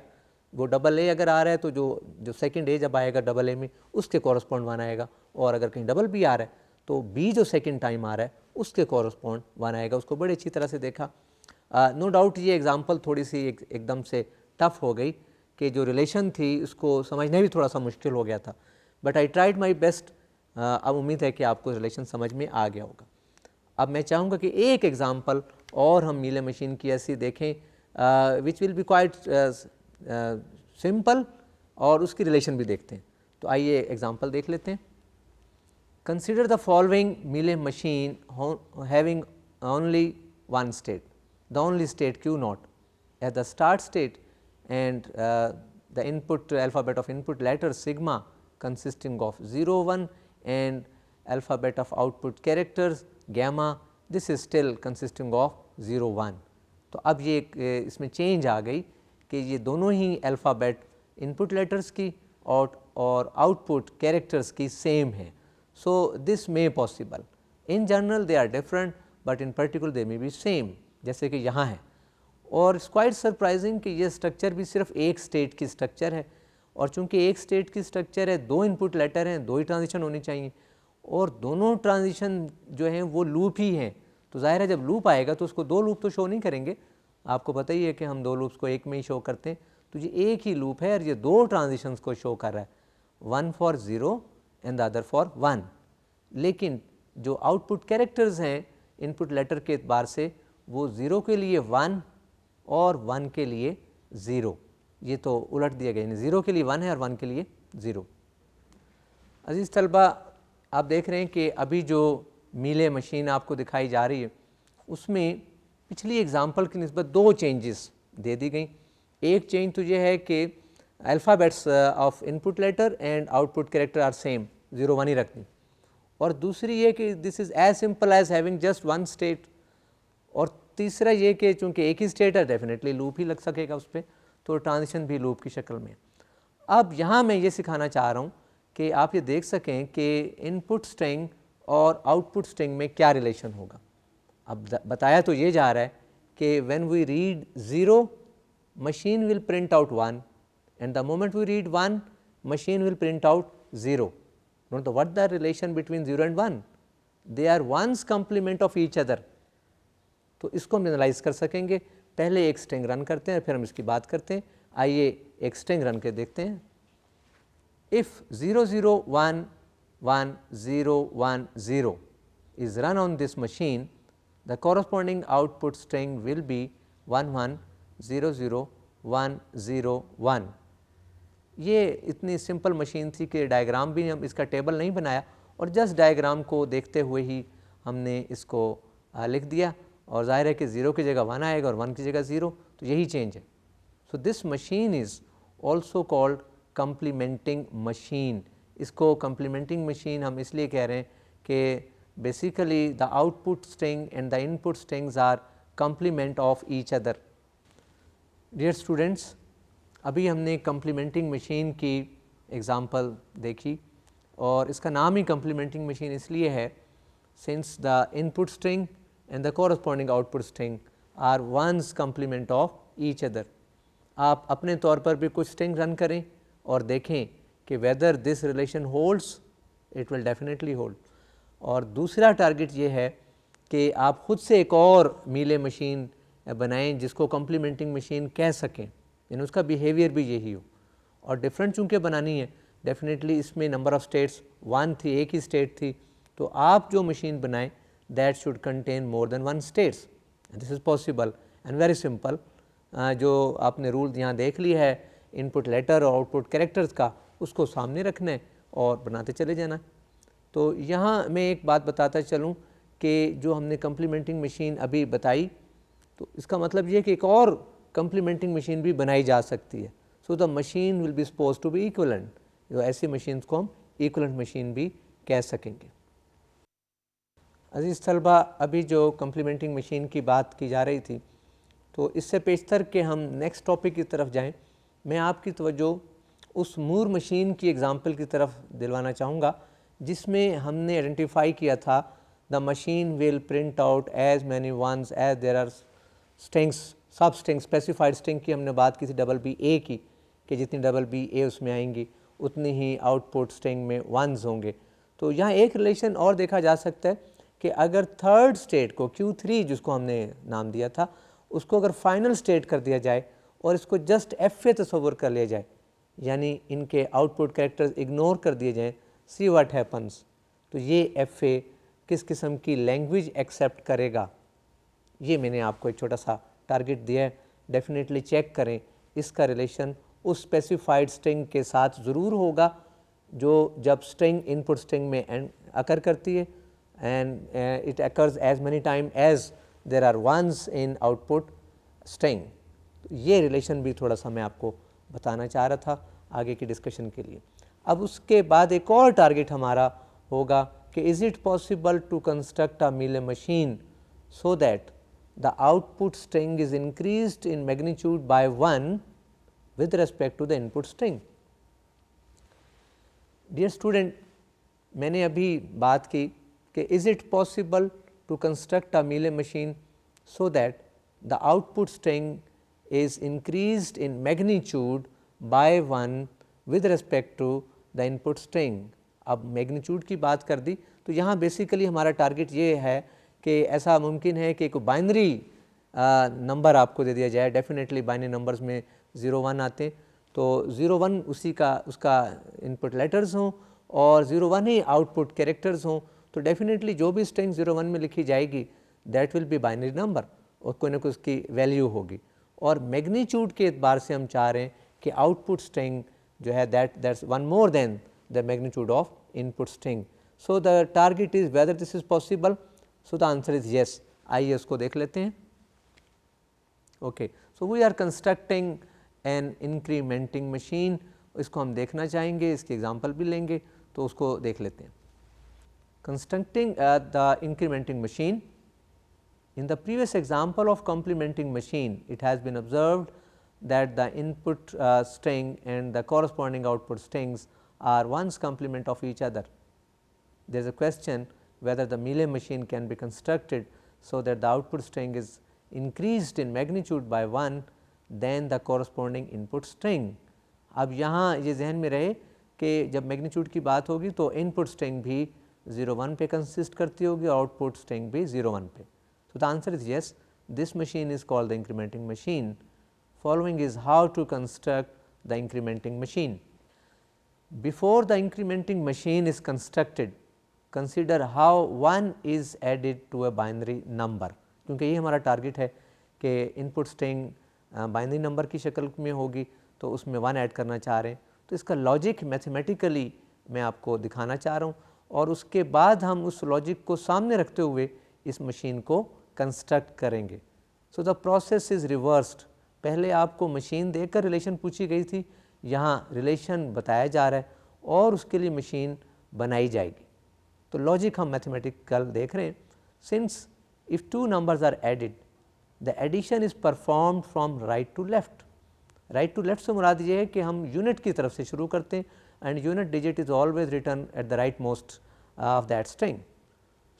वो डबल ए अगर आ रहा है तो जो सेकंड ए जब आएगा डबल ए में उसके कॉरस्पॉन्ड 1 आएगा, और अगर कहीं डबल बी आ रहा है तो बी जो सेकंड टाइम आ रहा है उसके कॉरस्पॉन्ड 1 आएगा। उसको बड़ी अच्छी तरह से देखा। नो डाउट ये एग्जांपल थोड़ी सी एकदम से टफ हो गई कि जो रिलेशन थी उसको समझना भी थोड़ा सा मुश्किल हो गया था, but I tried my best. अब उम्मीद है कि आपको रिलेशन समझ में आ गया होगा। अब मैं चाहूँगा कि एक एग्जांपल और हम मीले मशीन की ऐसी देखें विच विल बी क्वाइट सिंपल, और उसकी रिलेशन भी देखते हैं। तो आइए एग्जांपल देख लेते हैं। Consider the following Mealy machine having only one state, the only state q naught at the start state, and the input alphabet of input letter sigma consisting of 0 1 and alphabet of output characters gamma, this is still consisting of 0 1। तो अब ये इसमें change आ गई कि ये दोनों ही alphabet input letters की और आउटपुट कैरेक्टर्स की सेम है। So this may possible, in general they are different but in particular they may be same, जैसे कि यहाँ है। और इट्स क्वाइट सरप्राइजिंग कि ये स्ट्रक्चर भी सिर्फ एक स्टेट की स्ट्रक्चर है, और चूंकि एक स्टेट की स्ट्रक्चर है, 2 इनपुट लेटर हैं, 2 ही ट्रांजिशन होनी चाहिए, और दोनों ट्रांजिशन जो हैं वो लूप ही हैं। तो जाहिर है जब लूप आएगा तो उसको 2 लूप तो शो नहीं करेंगे। आपको पता ही है कि हम 2 लूप्स को एक में ही शो करते हैं। तो ये एक ही लूप है और ये 2 ट्रांजिशंस को शो कर रहा है, 1 for 0 and the other for 1। लेकिन जो आउटपुट कैरेक्टर्स हैं इनपुट लेटर के एतबार से, वो 0 के लिए 1 और 1 के लिए 0, ये तो उलट दिया गया, यानी 0 के लिए 1 है और 1 के लिए 0। अजीज़ तलबा, आप देख रहे हैं कि अभी जो मीले मशीन आपको दिखाई जा रही है उसमें पिछली एग्जांपल की निस्बत 2 चेंजेस दे दी गई। एक चेंज तो ये है कि alphabets of input letter and output character are same, 0 1 ही रखनी, और दूसरी ये कि this is as simple as having just 1 state, और तीसरा ये कि चूँकि एक ही स्टेट है डेफिनेटली लूप ही लग सकेगा उस पर, तो ट्रांजिशन भी लूप की शक्ल में। अब यहाँ मैं ये सिखाना चाह रहा हूँ कि आप ये देख सकें कि इनपुट स्ट्रिंग और आउटपुट स्ट्रिंग में क्या रिलेशन होगा। अब बताया तो ये जा रहा है कि when we read 0 machine will print out 1 and the moment we read 1 machine will print out 0। Note what the relation between 0 and 1, they are ones complement of each other. तो इसको हम एनालाइज कर सकेंगे। पहले एक स्ट्रिंग रन करते हैं फिर हम इसकी बात करते हैं। आइए एक स्ट्रिंग रन के देखते हैं। If 0 0 1 1 0 1 0 is run on this machine, the corresponding output string will be 1 1 0 0 1 0 1। ये इतनी सिंपल मशीन थी कि डायग्राम भी हम इसका टेबल नहीं बनाया, और जस्ट डायग्राम को देखते हुए ही हमने इसको लिख दिया, और ज़ाहिर है कि 0 की जगह 1 आएगा और 1 की जगह 0, तो यही चेंज है। So this machine is also called complementing machine. इसको कम्प्लीमेंटिंग मशीन हम इसलिए कह रहे हैं कि basically the output string and the input strings are complement of each other. Dear students, अभी हमने कम्प्लीमेंटिंग मशीन की एग्ज़ाम्पल देखी, और इसका नाम ही कम्प्लीमेंटिंग मशीन इसलिए है since the input string and the corresponding output string are one's complement of each other। आप अपने तौर पर भी कुछ स्ट्रिंग रन करें और देखें कि whether this relation holds, it will definitely hold। और दूसरा टारगेट ये है कि आप खुद से एक और मीले मशीन बनाएं जिसको कम्प्लीमेंटिंग मशीन कह सकें, यानी उसका बिहेवियर भी यही हो। और डिफरेंट चूँकि बनानी है, डेफिनेटली इसमें नंबर ऑफ़ स्टेट्स 1 थी, एक ही स्टेट थी, तो आप जो मशीन बनाएं that should contain more than 1 states, and this is possible and very simple। जो आपने रूल यहाँ देख लिया है इनपुट लेटर और आउटपुट कैरेक्टर्स का, उसको सामने रखना है और बनाते चले जाना। तो यहाँ मैं एक बात बताता चलूँ कि जो हमने कम्प्लीमेंटिंग मशीन अभी बताई, तो इसका मतलब ये कि एक और कम्प्लीमेंटिंग मशीन भी बनाई जा सकती है। So the machine will be suppose to be equivalent. जो ऐसी मशीन को हम इक्वलेंट मशीन भी कह सकेंगे। अजीज़ तलबा, अभी जो कम्प्लीमेंटिंग मशीन की बात की जा रही थी, तो इससे पेशतर के हम नेक्स्ट टॉपिक की तरफ जाएं, मैं आपकी तवज्जो उस मूर मशीन की एग्ज़ाम्पल की तरफ दिलवाना चाहूँगा जिसमें हमने आइडेंटिफाई किया था the machine will print out as many ones as there are strings, substring, specified string की हमने बात की थी, डबल बी ए की, कि जितनी डबल बी ए उसमें आएंगी उतनी ही आउटपुट स्ट्रिंग में वंस होंगे। तो यहाँ एक रिलेशन और देखा जा सकता है कि अगर थर्ड स्टेट को Q3 जिसको हमने नाम दिया था उसको अगर फाइनल स्टेट कर दिया जाए और इसको जस्ट एफ ए तस्वर कर लिया जाए, यानी इनके आउटपुट कैरेक्टर्स इग्नोर कर दिए जाएँ, सी व्हाट हैपन्स। तो ये एफ ए किस किस्म की लैंग्वेज एक्सेप्ट करेगा, ये मैंने आपको एक छोटा सा टारगेट दिया है। डेफिनेटली चेक करें इसका रिलेशन उस स्पेसिफाइड स्ट्रिंग के साथ ज़रूर होगा जो जब स्ट्रिंग इनपुट स्ट्रिंग में अकर करती है, and it occurs as many time as there are ones in output string. ये रिलेशन भी थोड़ा सा मैं आपको बताना चाह रहा था आगे की डिस्कशन के लिए। अब उसके बाद एक और टारगेट हमारा होगा कि is it possible to construct a Mealy machine so that the output string is increased in magnitude by 1 with respect to the input string. Dear student, मैंने अभी बात की कि is it possible to construct a Mealy machine so that the output string is increased in magnitude by 1 with respect to the input string. अब magnitude की बात कर दी तो यहाँ बेसिकली हमारा टारगेट ये है कि ऐसा मुमकिन है कि एक बाइनरी नंबर आपको दे दिया जाए। डेफिनेटली बाइनरी नंबर्स में 0 1 आते, तो 0 1 उसी का उसका इनपुट लेटर्स हों और 0 1 ही आउटपुट कैरेक्टर्स हों, तो डेफिनेटली जो भी स्ट्रिंग 0 1 में लिखी जाएगी that will B binary number और कोई ना कोई उसकी वैल्यू होगी। और मैग्नीट्यूड के एतबार से हम चाह रहे हैं कि आउटपुट स्ट्रिंग जो है that's one more than the magnitude of input string. So the target is whether this is possible. So the answer is yes. आइए उसको देख लेते हैं। Okay, so we are constructing an incrementing machine. इसको हम देखना चाहेंगे, इसकी एग्जांपल भी लेंगे, तो उसको देख लेते हैं। Constructing the incrementing machine. In the previous example of complementing machine, it has been observed that the input string and the corresponding output strings are ones complement of each other. There is a question whether the Mealy machine can be constructed so that the output string is increased in magnitude by 1 then the corresponding input string. अब यहाँ ये जहन में रहे कि जब magnitude की बात होगी तो इनपुट स्ट्रिंग भी 0 1 पे कंसिस्ट करती होगी और आउटपुट स्ट्रिंग भी 0 1 पे। So the answer is yes, this machine is called the incrementing machine. Following is how to construct the incrementing machine. Before the incrementing machine is constructed, consider how 1 is added to a binary number. क्योंकि ये हमारा target है कि input string binary number की शक्ल में होगी तो उसमें 1 ऐड करना चाह रहे हैं, तो इसका लॉजिक मैथमेटिकली मैं आपको दिखाना चाह रहा हूँ और उसके बाद हम उस लॉजिक को सामने रखते हुए इस मशीन को कंस्ट्रक्ट करेंगे। So the process is reversed. पहले आपको मशीन देकर रिलेशन पूछी गई थी, यहाँ रिलेशन बताया जा रहा है और उसके लिए मशीन बनाई जाएगी। तो लॉजिक हम मैथमेटिकल देख रहे हैं। Since if two numbers are added the addition is performed from right to left. Right to left से मुराद ये है कि हम यूनिट की तरफ से शुरू करते हैं and unit digit is always return at the right most of that string.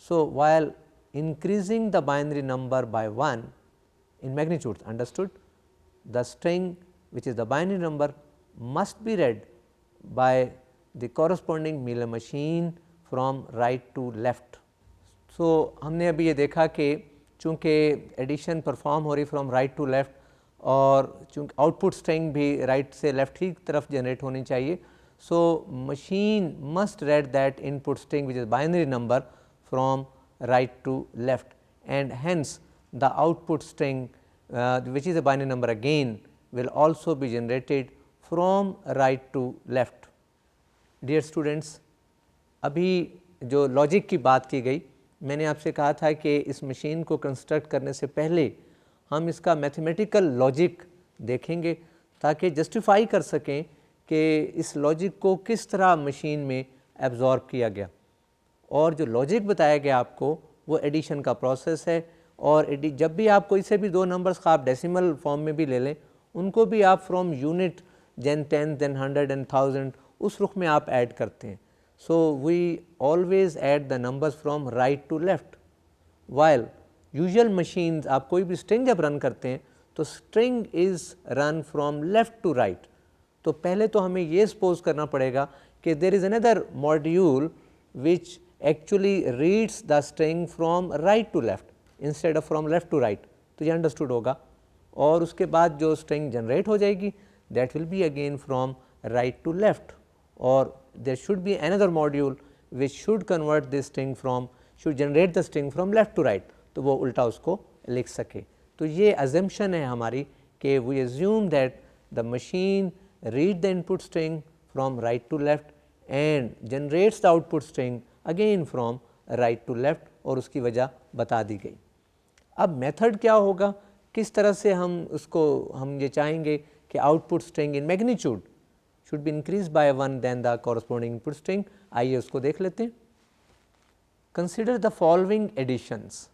So while increasing the binary number by 1 in magnitude, understood, the string which is the binary number must be read by the corresponding Mealy machine from right to left. So हमने अभी ये देखा कि चूँकि addition perform हो रही from right to left और चूँकि आउटपुट स्ट्रिंग भी राइट से लेफ़्ट ही तरफ जनरेट होनी चाहिए, so machine must read that input string which is binary number from right to left and hence the output string which is a binary number again will also be generated from right to left. Dear students, अभी जो logic की बात की गई, मैंने आपसे कहा था कि इस मशीन को कंस्ट्रक्ट करने से पहले हम इसका मैथमेटिकल लॉजिक देखेंगे ताकि जस्टिफाई कर सकें कि इस लॉजिक को किस तरह मशीन में एब्जॉर्ब किया गया। और जो लॉजिक बताया गया आपको वो एडिशन का प्रोसेस है और जब भी आप कोई से भी दो नंबर्स का आप डेसिमल फॉर्म में भी ले लें उनको भी आप from unit then 10 then 100 and 1000 उस रुख में आप ऐड करते हैं। So we always add the numbers from right to left. While usual machines आप कोई भी स्ट्रिंग जब रन करते हैं तो string is run from left to right. तो पहले तो हमें ये सपोज करना पड़ेगा कि there is another module which actually reads the string from right to left instead of from left to right, तो ये अंडरस्टूड होगा। और उसके बाद जो स्ट्रिंग जनरेट हो जाएगी that will be again from right to left, और there should be another module which should convert this string from should generate the string from left to right, तो वो उल्टा उसको लिख सके। तो ये अजम्पशन है हमारी कि we assume that the machine read the input string from right to left and generates the output string again from right to left, और उसकी वजह बता दी गई। अब मेथड क्या होगा, किस तरह से हम ये चाहेंगे कि output string in magnitude should be increase by 1 then the corresponding input string. आइए उसको देख लेते हैं। Consider the following additions.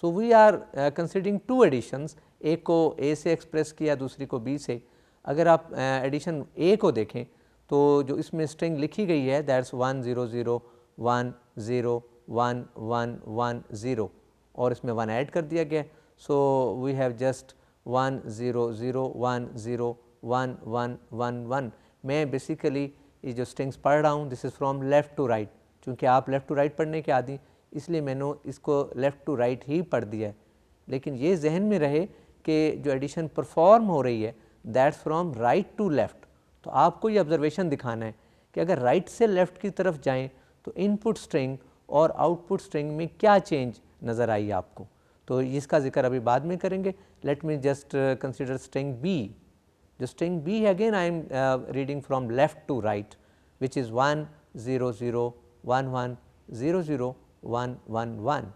So we are considering 2 additions, एक को ए से एक्सप्रेस किया, दूसरी को बी से। अगर आप एडिशन ए को देखें तो जो इसमें स्ट्रिंग लिखी गई है दैट्स 1 0 0 1 0 1 1 1 0, और इसमें 1 ऐड कर दिया गया। So we have just 1 0 0 1 0 1 1 1 1। मैं बेसिकली ये जो स्ट्रिंग्स पढ़ रहा हूँ this is from left to right, चूँकि आप लेफ़्ट टू राइट पढ़ने के आदी इसलिए मैंने इसको लेफ़्ट टू राइट ही पढ़ दिया है। लेकिन ये जहन में रहे कि जो एडिशन परफॉर्म हो रही है that's from right to left. तो आपको ये ऑब्जर्वेशन दिखाना है कि अगर राइट से लेफ़्ट की तरफ जाएं तो इनपुट स्ट्रिंग और आउटपुट स्ट्रिंग में क्या चेंज नज़र आई आपको, तो इसका जिक्र अभी बाद में करेंगे। Let me just consider string B. जो स्ट्रिंग बी है again I am reading from left to right which is 1 0 0 1 1 0 0 1 1 1।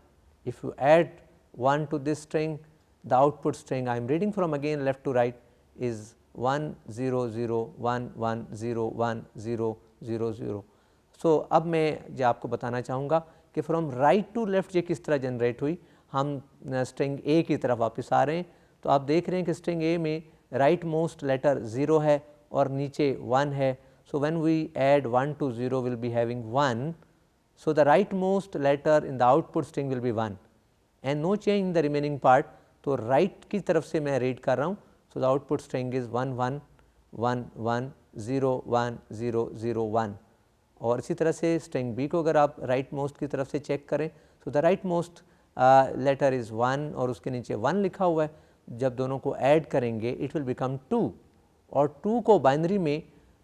If you add 1 to this string, the output string I am reading from again left to right is 1 0 0 1 1 0 1 0 0 0। So अब मैं जो आपको बताना चाहूँगा कि from right to left ये किस तरह जनरेट हुई। हम स्ट्रिंग ए की तरफ वापस आ रहे हैं, तो आप देख रहे हैं कि स्ट्रिंग ए में राइट मोस्ट लेटर 0 है और नीचे 1 है। So when we add 1 to 0 will be having 1। So the rightmost letter in the output string will be 1 and no change in the remaining part। तो right की तरफ से मैं read कर रहा हूँ, so the output string is 1 1 1 1 0 1 0 0 1। और इसी तरह से string B को अगर आप rightmost की तरफ से चेक करें so the rightmost letter is 1 और उसके नीचे 1 लिखा हुआ है। जब दोनों को ऐड करेंगे it will become 2, और 2 को बाइनरी में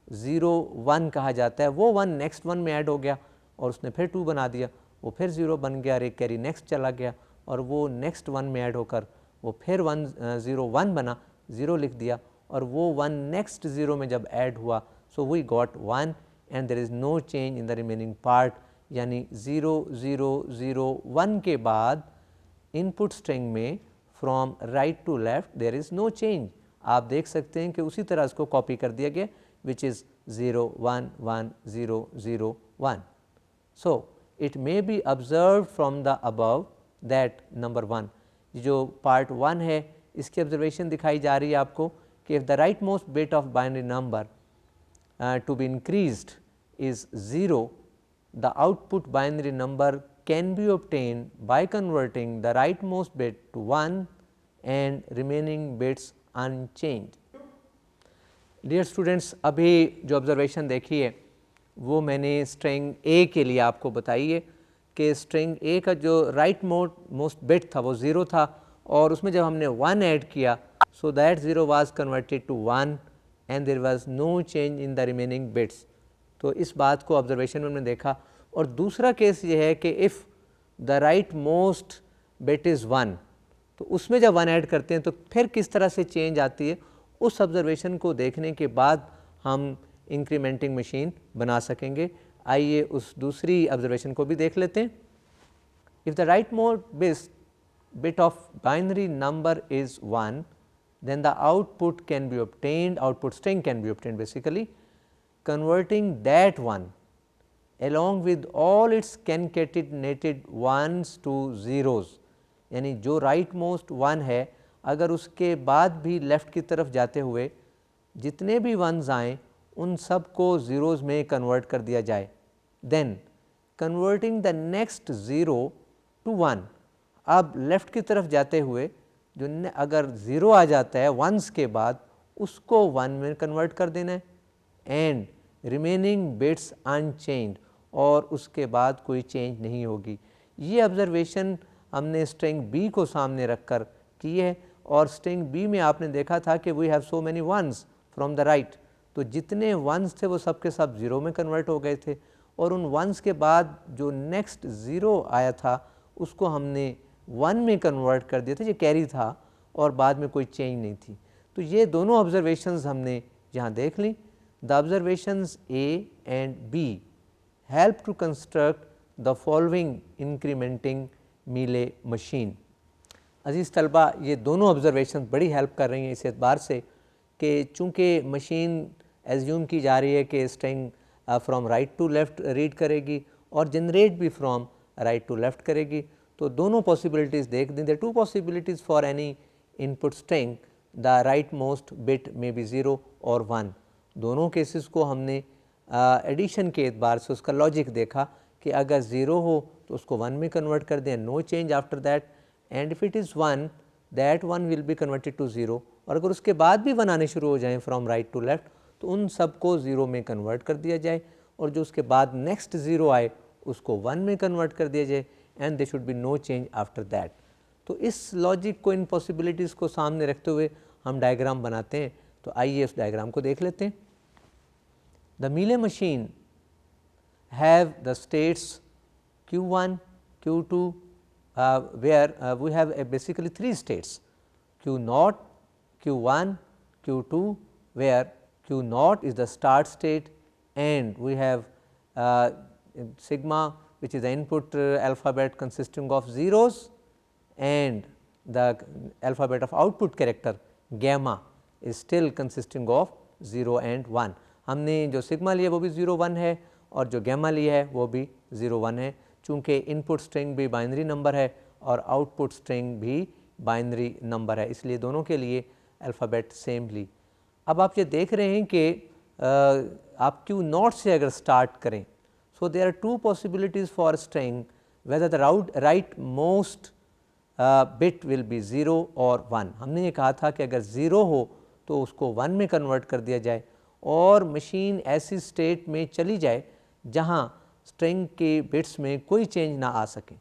0 1 कहा जाता है। वो 1 नेक्स्ट 1 में ऐड हो गया और उसने फिर 2 बना दिया, वो फिर 0 बन गया और एक कैरी नेक्स्ट चला गया, और वो नेक्स्ट 1 में ऐड होकर वो फिर 1 0 1 बना, 0 लिख दिया, और वो 1 नेक्स्ट 0 में जब ऐड हुआ so we got 1 and there is no change in the remaining part. यानी 0 0 0 1 के बाद इनपुट स्ट्रिंग में from right to left there is no change. आप देख सकते हैं कि उसी तरह इसको कॉपी कर दिया गया which is 0 1 1 0 0 1। So it may be observed from the above that number 1, जो part 1 है इसकी observation दिखाई जा रही है आपको कि if the rightmost bit of binary number to be increased is 0, the output binary number can be obtained by converting the rightmost bit to 1 and remaining bits unchanged। Dear students, अभी जो observation देखी है वो मैंने string ए के लिए आपको बताई है कि स्ट्रिंग ए का जो राइट मोस्ट बिट था वो 0 था, और उसमें जब हमने 1 ऐड किया so that 0 was converted to 1 and there was no change in the remaining bits. तो इस बात को ऑब्जर्वेशन में हमने देखा। और दूसरा केस ये है कि if the right most bit is 1, तो उसमें जब 1 ऐड करते हैं तो फिर किस तरह से चेंज आती है, उस ऑब्जर्वेशन को देखने के बाद हम इंक्रीमेंटिंग मशीन बना सकेंगे। आइए उस दूसरी ऑब्जर्वेशन को भी देख लेते हैं। If the right most bit of binary number is 1, then the output can be obtained, output string can be obtained basically, converting that one along with all its concatenated ones to zeros। यानी जो right most 1 है अगर उसके बाद भी left की तरफ जाते हुए जितने भी वंस आएँ उन सब को ज़ीरोज़ में कन्वर्ट कर दिया जाए, then converting the next 0 to 1। अब लेफ़्ट की तरफ जाते हुए जो अगर 0 आ जाता है वंस के बाद उसको 1 में कन्वर्ट कर देना है एंड रिमेनिंग बिट्स अनचेंज्ड, और उसके बाद कोई चेंज नहीं होगी। ये ऑब्जर्वेशन हमने स्ट्रिंग बी को सामने रखकर की है, और स्ट्रिंग बी में आपने देखा था कि we have so many ones from the right, तो जितने वंस थे वो सब के सब ज़ीरो में कन्वर्ट हो गए थे, और उन वंस के बाद जो नेक्स्ट ज़ीरो आया था उसको हमने 1 में कन्वर्ट कर दिया था, ये कैरी था और बाद में कोई चेंज नहीं थी। तो ये दोनों ऑब्जर्वेशंस हमने यहाँ देख ली। The observations a and b help to construct the following incrementing Mealy machine. अजीज़ तलबा, ये दोनों ऑब्जर्वेशन बड़ी हेल्प कर रही हैं इस एतबार से कि चूँकि मशीन एज्यूम की जा रही है कि string from right to left read करेगी और जनरेट भी फ्रॉम राइट टू लेफ़्ट करेगी, तो दोनों पॉसिबिलिटीज़ देख दें। 2 possibilities for any input string, the right most bit may be 0 और 1। दोनों केसेस को हमने एडिशन के एतबार से उसका लॉजिक देखा कि अगर 0 हो तो उसको 1 में कन्वर्ट कर दें, no change after that, and if it is 1 that 1 will be converted to 0, और अगर उसके बाद भी 1 आने शुरू हो जाएँ फ्रॉम राइट टू लेफ़्ट तो उन सब को 0 में कन्वर्ट कर दिया जाए, और जो उसके बाद नेक्स्ट 0 आए उसको 1 में कन्वर्ट कर दिया जाए, and they should be no change after that. तो इस लॉजिक को, इन पॉसिबिलिटीज़ को सामने रखते हुए हम डायग्राम बनाते हैं। तो आइए उस डायग्राम को देख लेते हैं। The Mealy machine have the states Q1, Q2 where we have basically 3 states, Q0, Q1, Q2, where Q0 is the start state and we have sigma, which is the input alphabet consisting of zeros, and the alphabet of output character gamma is still consisting of 0 and 1। हमने जो sigma लिया वो भी 0 1 है और जो gamma लिया है वो भी 0 1 है, चूँकि इनपुट स्ट्रिंग भी बाइनरी नंबर है और आउटपुट स्ट्रिंग भी बाइनरी नंबर है, इसलिए दोनों के लिए अल्फ़ाबेट सेम ली। अब आप ये देख रहे हैं कि आप Q0 से अगर स्टार्ट करें, so there are 2 possibilities for string whether the right most bit will be 0 और 1। हमने ये कहा था कि अगर 0 हो तो उसको 1 में कन्वर्ट कर दिया जाए और मशीन ऐसी स्टेट में चली जाए जहाँ स्ट्रिंग के बिट्स में कोई चेंज ना आ सके।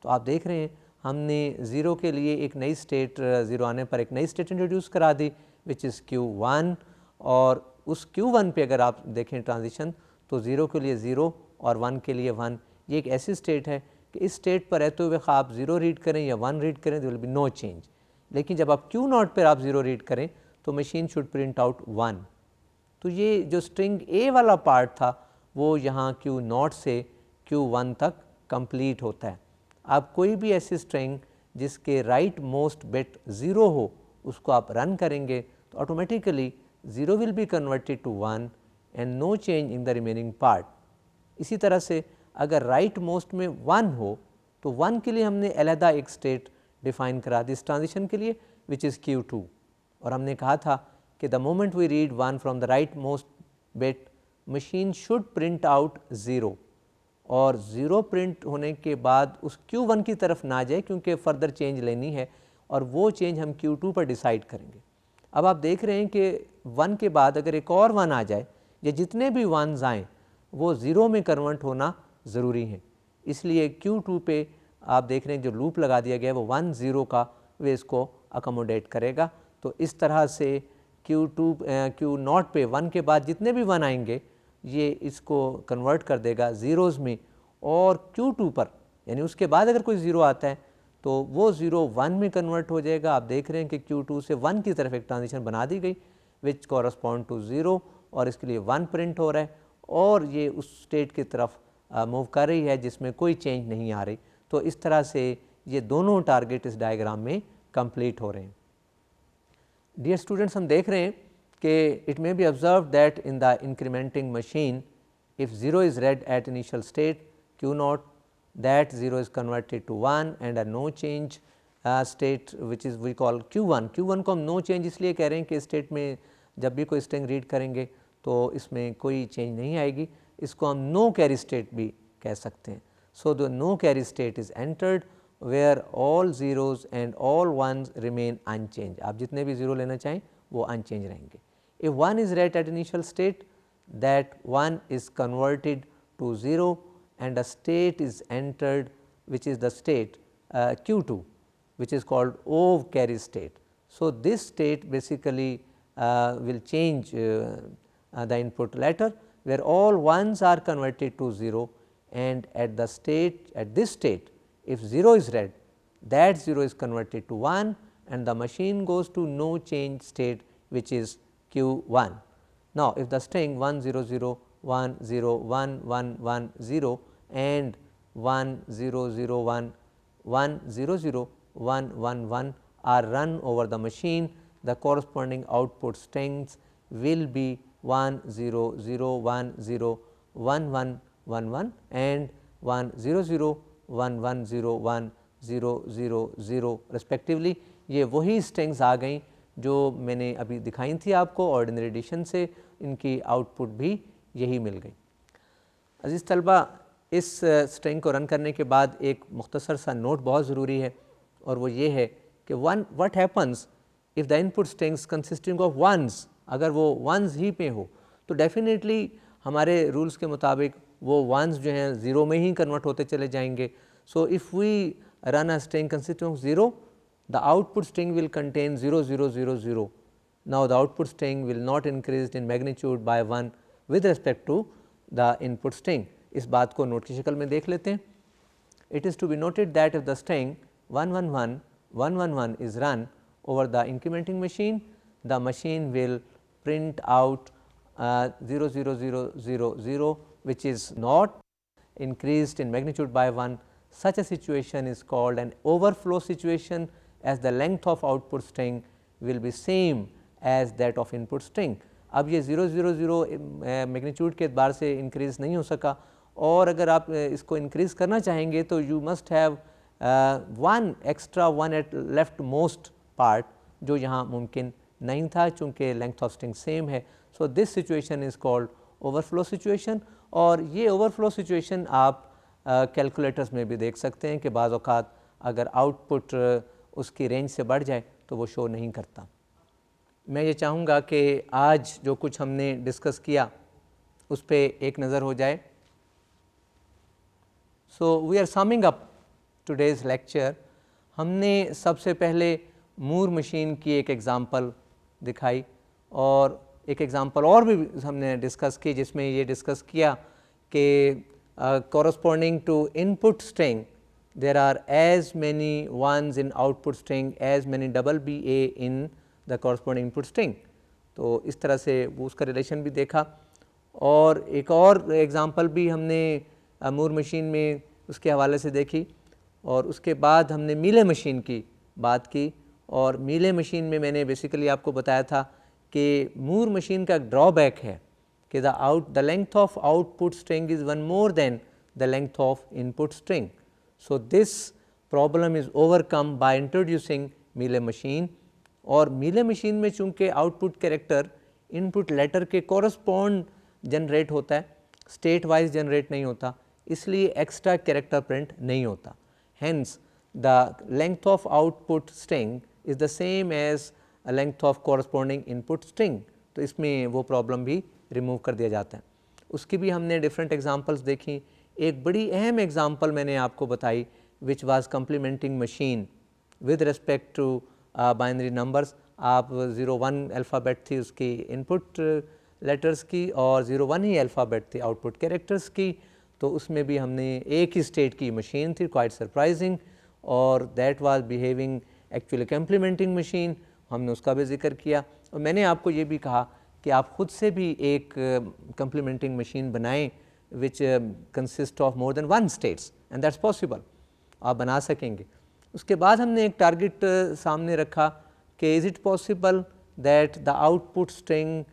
तो आप देख रहे हैं हमने 0 के लिए एक नई स्टेट, 0 आने पर एक नई स्टेट इंट्रोड्यूस करा दी विच इज़ Q1, और उस Q1 पे अगर आप देखें ट्रांजिशन तो 0 के लिए 0 और 1 के लिए 1। ये एक ऐसी स्टेट है कि इस स्टेट पर रहते हुए आप 0 रीड करें या 1 रीड करें, there will be no change. लेकिन जब आप Q0 पर आप 0 रीड करें तो मशीन शुड प्रिंट आउट 1। तो ये जो स्ट्रिंग ए वाला पार्ट था वो यहाँ Q0 से Q1 तक कंप्लीट होता है। आप कोई भी ऐसी स्ट्रिंग जिसके राइट मोस्ट बिट 0 हो उसको आप रन करेंगे तो automatically 0 will be converted to 1 and no change in the remaining part. इसी तरह से अगर राइट मोस्ट में 1 हो तो 1 के लिए हमने अलहदा एक स्टेट डिफाइन करा दी इस ट्रांजिशन के लिए विच इज़ Q2, और हमने कहा था कि the moment we read 1 from the right most bit machine should print out 0, और 0 प्रिंट होने के बाद उस Q1 की तरफ ना जाए क्योंकि फ़र्दर चेंज लेनी है और वो चेंज हम Q2 पर डिसाइड करेंगे। अब आप देख रहे हैं कि 1 के बाद अगर एक और 1 आ जाए या जितने भी 1s आएँ वो 0 में कन्वर्ट होना ज़रूरी है, इसलिए Q2 पे आप देख रहे हैं जो लूप लगा दिया गया है वो 1 0 का वे इसको अकोमोडेट करेगा। तो इस तरह से Q0 पे 1 के बाद जितने भी 1 आएंगे ये इसको कन्वर्ट कर देगा ज़ीरोज़ में, और Q2 पर यानी उसके बाद अगर कोई 0 आता है तो वो 0 1 में कन्वर्ट हो जाएगा। आप देख रहे हैं कि Q2 से 1 की तरफ एक ट्रांजिशन बना दी गई विच कॉरस्पॉन्ड टू 0, और इसके लिए 1 प्रिंट हो रहा है और ये उस स्टेट की तरफ मूव कर रही है जिसमें कोई चेंज नहीं आ रही। तो इस तरह से ये दोनों टारगेट इस डायग्राम में कंप्लीट हो रहे हैं। डियर स्टूडेंट्स, हम देख रहे हैं कि it may be observe that in the incrementing machine if 0 is read at initial state Q0, that 0 is converted to 1 and a no change state which is we call Q1। Q1 को हम no change इसलिए कह रहे हैं कि state में जब भी कोई स्ट्रिंग रीड करेंगे तो इसमें कोई चेंज नहीं आएगी, इसको हम नो कैरी स्टेट भी कह सकते हैं। So the no carry state is entered where all zeros and all ones remain unchange. आप जितने भी ज़ीरो लेना चाहें वो अनचेंज रहेंगे. If 1 is read at initial state, that 1 is converted to 0 and a state is entered which is the state Q2, which is called O carry state. So, this state basically will change the input letter, where all 1s are converted to 0, and at the state, at this state, if 0 is read, that 0 is converted to 1 and the machine goes to no change state, which is Q1. Now, if the string 1 0 0 1 0 1 1 1 0 and 1 0 0 1 1 0 0 1 1 1 are run over the machine, the corresponding output strings will be 1 0 0 1 0 1 1 1 1 and 1 0 0 1 1 0 1 0 0 0 respectively. ये वही strings आ गई जो मैंने अभी दिखाई थी आपको ordinary addition से, इनकी आउटपुट भी यही मिल गई. अजीज़ तलबा, इस स्ट्रिंग को रन करने के बाद एक मुख्तसर सा नोट बहुत ज़रूरी है, और वो ये है कि what happens if the input strings consisting of ones, अगर वो वंस ही पे हो तो डेफिनेटली हमारे रूल्स के मुताबिक वो वंस जो हैं ज़ीरो में ही कन्वर्ट होते चले जाएंगे. So if we run a string consisting of zero, the output string will contain 0 0 0 0. Now, the output string will not increase in magnitude by 1 with respect to the input string. इस बात को note की शक्ल में देख लेते हैं. It is to be noted that if the string 1 1 1 1 1 1 is run over the incrementing machine, the machine will print out 0 0 0 0 0, which is not increased in magnitude by 1. Such a situation is called an overflow situation, as the length of output string will be same as that of input string. अब ये 0 0 0 magnitude के एतबार से increase नहीं हो सका, और अगर आप इसको इंक्रीज़ करना चाहेंगे तो you must have one extra one at left most part, जो यहाँ मुमकिन नहीं था चूँकि लेंथ ऑफ स्ट्रिंग सेम है. So this situation is called overflow situation, और ये ओवरफ्लो सिचुएशन आप कैलकुलेटर्स में भी देख सकते हैं कि बाज़ औक़ात अगर आउटपुट उसकी रेंज से बढ़ जाए तो वो शो नहीं करता. मैं ये चाहूँगा कि आज जो कुछ हमने डिस्कस किया उस पर एक नज़र हो जाए. So we are summing up today's lecture. हमने सबसे पहले मूर मशीन की एक एग्ज़ाम्पल दिखाई, और एक एग्ज़ाम्पल और भी हमने डिस्कस की जिसमें ये डिस्कस किया कि corresponding to input string there are as many ones in output string as many double BA in the corresponding input string. तो इस तरह से वो उसका रिलेशन भी देखा, और एक और एग्ज़ाम्पल भी हमने मूर मशीन में उसके हवाले से देखी, और उसके बाद हमने मीले मशीन की बात की. और मीले मशीन में मैंने बेसिकली आपको बताया था कि मूर मशीन का ड्रॉबैक है कि the length of output string is one more than the length of input string. So, this problem is overcome by introducing Mealy machine. और Mealy machine में चूँकि output character input letter के correspond generate होता है, state wise generate नहीं होता, इसलिए extra character print नहीं होता. Hence, the length of output string is the same as a length of corresponding input string. तो इसमें वो problem भी रिमूव कर दिया जाता है. उसकी भी हमने डिफरेंट एग्जांपल्स देखी. एक बड़ी अहम एग्जांपल मैंने आपको बताई which was complementing machine with respect to binary numbers. आप 01 अल्फ़ाबेट थी उसकी इनपुट लेटर्स की, और 01 ही अल्फ़ाबेट थी आउटपुट कैरेक्टर्स की. तो उसमें भी हमने एक ही स्टेट की मशीन थी, क्वाइट सरप्राइजिंग, और that was behaving actually complementing machine. हमने उसका भी जिक्र किया, और मैंने आपको ये भी कहा कि आप ख़ुद से भी एक कम्प्लीमेंटिंग मशीन बनाएं which consist of more than one states, and that's possible, आप बना सकेंगे. उसके बाद हमने एक टारगेट सामने रखा कि is it possible that the output string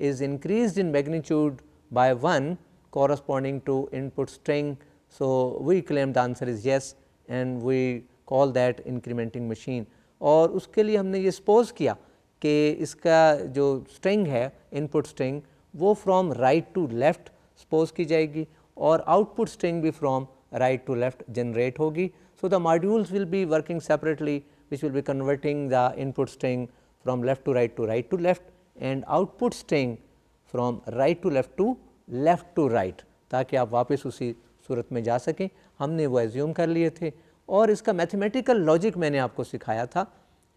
is increased in magnitude by 1 corresponding to input string. So, we claim the answer is yes, and we call that incrementing machine. और उसके लिए हमने ये सपोज किया कि इसका जो स्ट्रिंग है इनपुट स्ट्रिंग वो from right to left suppose की जाएगी, और आउटपुट स्ट्रिंग भी from right to left generate होगी. So the modules will be working separately which will be converting the input string from left to right and output string from right to right ताकि आप वापस उसी सूरत में जा सकें। हमने वो एज्यूम कर लिए थे और इसका मैथमेटिकल लॉजिक मैंने आपको सिखाया था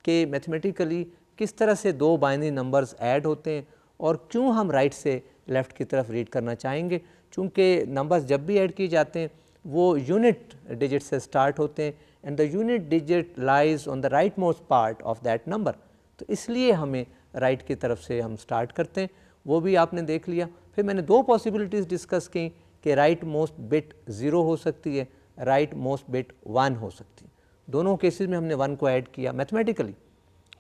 कि मैथमेटिकली किस तरह से दो बाइनरी नंबर्स ऐड होते हैं और क्यों हम राइट से लेफ़्ट की तरफ रीड करना चाहेंगे। चूँकि नंबर्स जब भी ऐड किए जाते हैं वो यूनिट डिजिट से स्टार्ट होते हैं and the unit digit lies on the right most part of that number, तो इसलिए हमें राइट की तरफ से हम स्टार्ट करते हैं। वो भी आपने देख लिया। फिर मैंने दो पॉसिबिलिटीज़ डिस्कस की कि राइट मोस्ट बिट 0 हो सकती है, राइट मोस्ट बिट 1 हो सकती है। दोनों केसेस में हमने 1 को ऐड किया मैथमेटिकली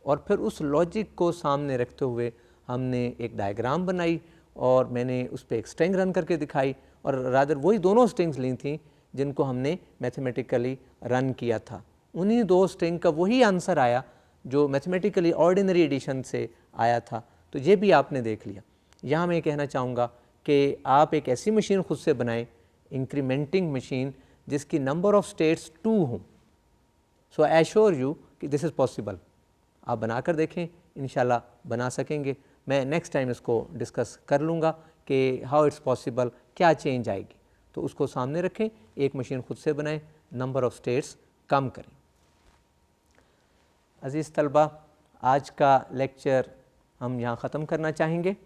और फिर उस लॉजिक को सामने रखते हुए हमने एक डायग्राम बनाई और मैंने उस पर एक स्ट्रिंग रन करके दिखाई और रादर वही दोनों स्ट्रिंग्स ली थी जिनको हमने मैथमेटिकली रन किया था। उन्हीं दो स्ट्रिंग का वही आंसर आया जो मैथमेटिकली ऑर्डिनरी एडिशन से आया था। तो ये भी आपने देख लिया। यहाँ मैं कहना चाहूँगा कि आप एक ऐसी मशीन खुद से बनाएं, इंक्रीमेंटिंग मशीन, जिसकी नंबर ऑफ स्टेट्स 2 हों। सो आई एश्योर यू कि दिस इज़ पॉसिबल। आप बनाकर देखें, इंशाल्लाह बना सकेंगे। मैं नेक्स्ट टाइम इसको डिस्कस कर लूँगा कि हाउ इट्स पॉसिबल, क्या चेंज आएगी। तो उसको सामने रखें, एक मशीन खुद से बनाएं, नंबर ऑफ़ स्टेट्स कम करें। अज़ीज़ तलबा, आज का लेक्चर हम यहाँ ख़त्म करना चाहेंगे।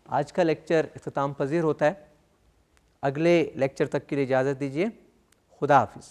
आज का लेक्चर इख्तिताम पज़ीर होता है। अगले लेक्चर तक के लिए इजाज़त दीजिए। खुदा हाफिज़।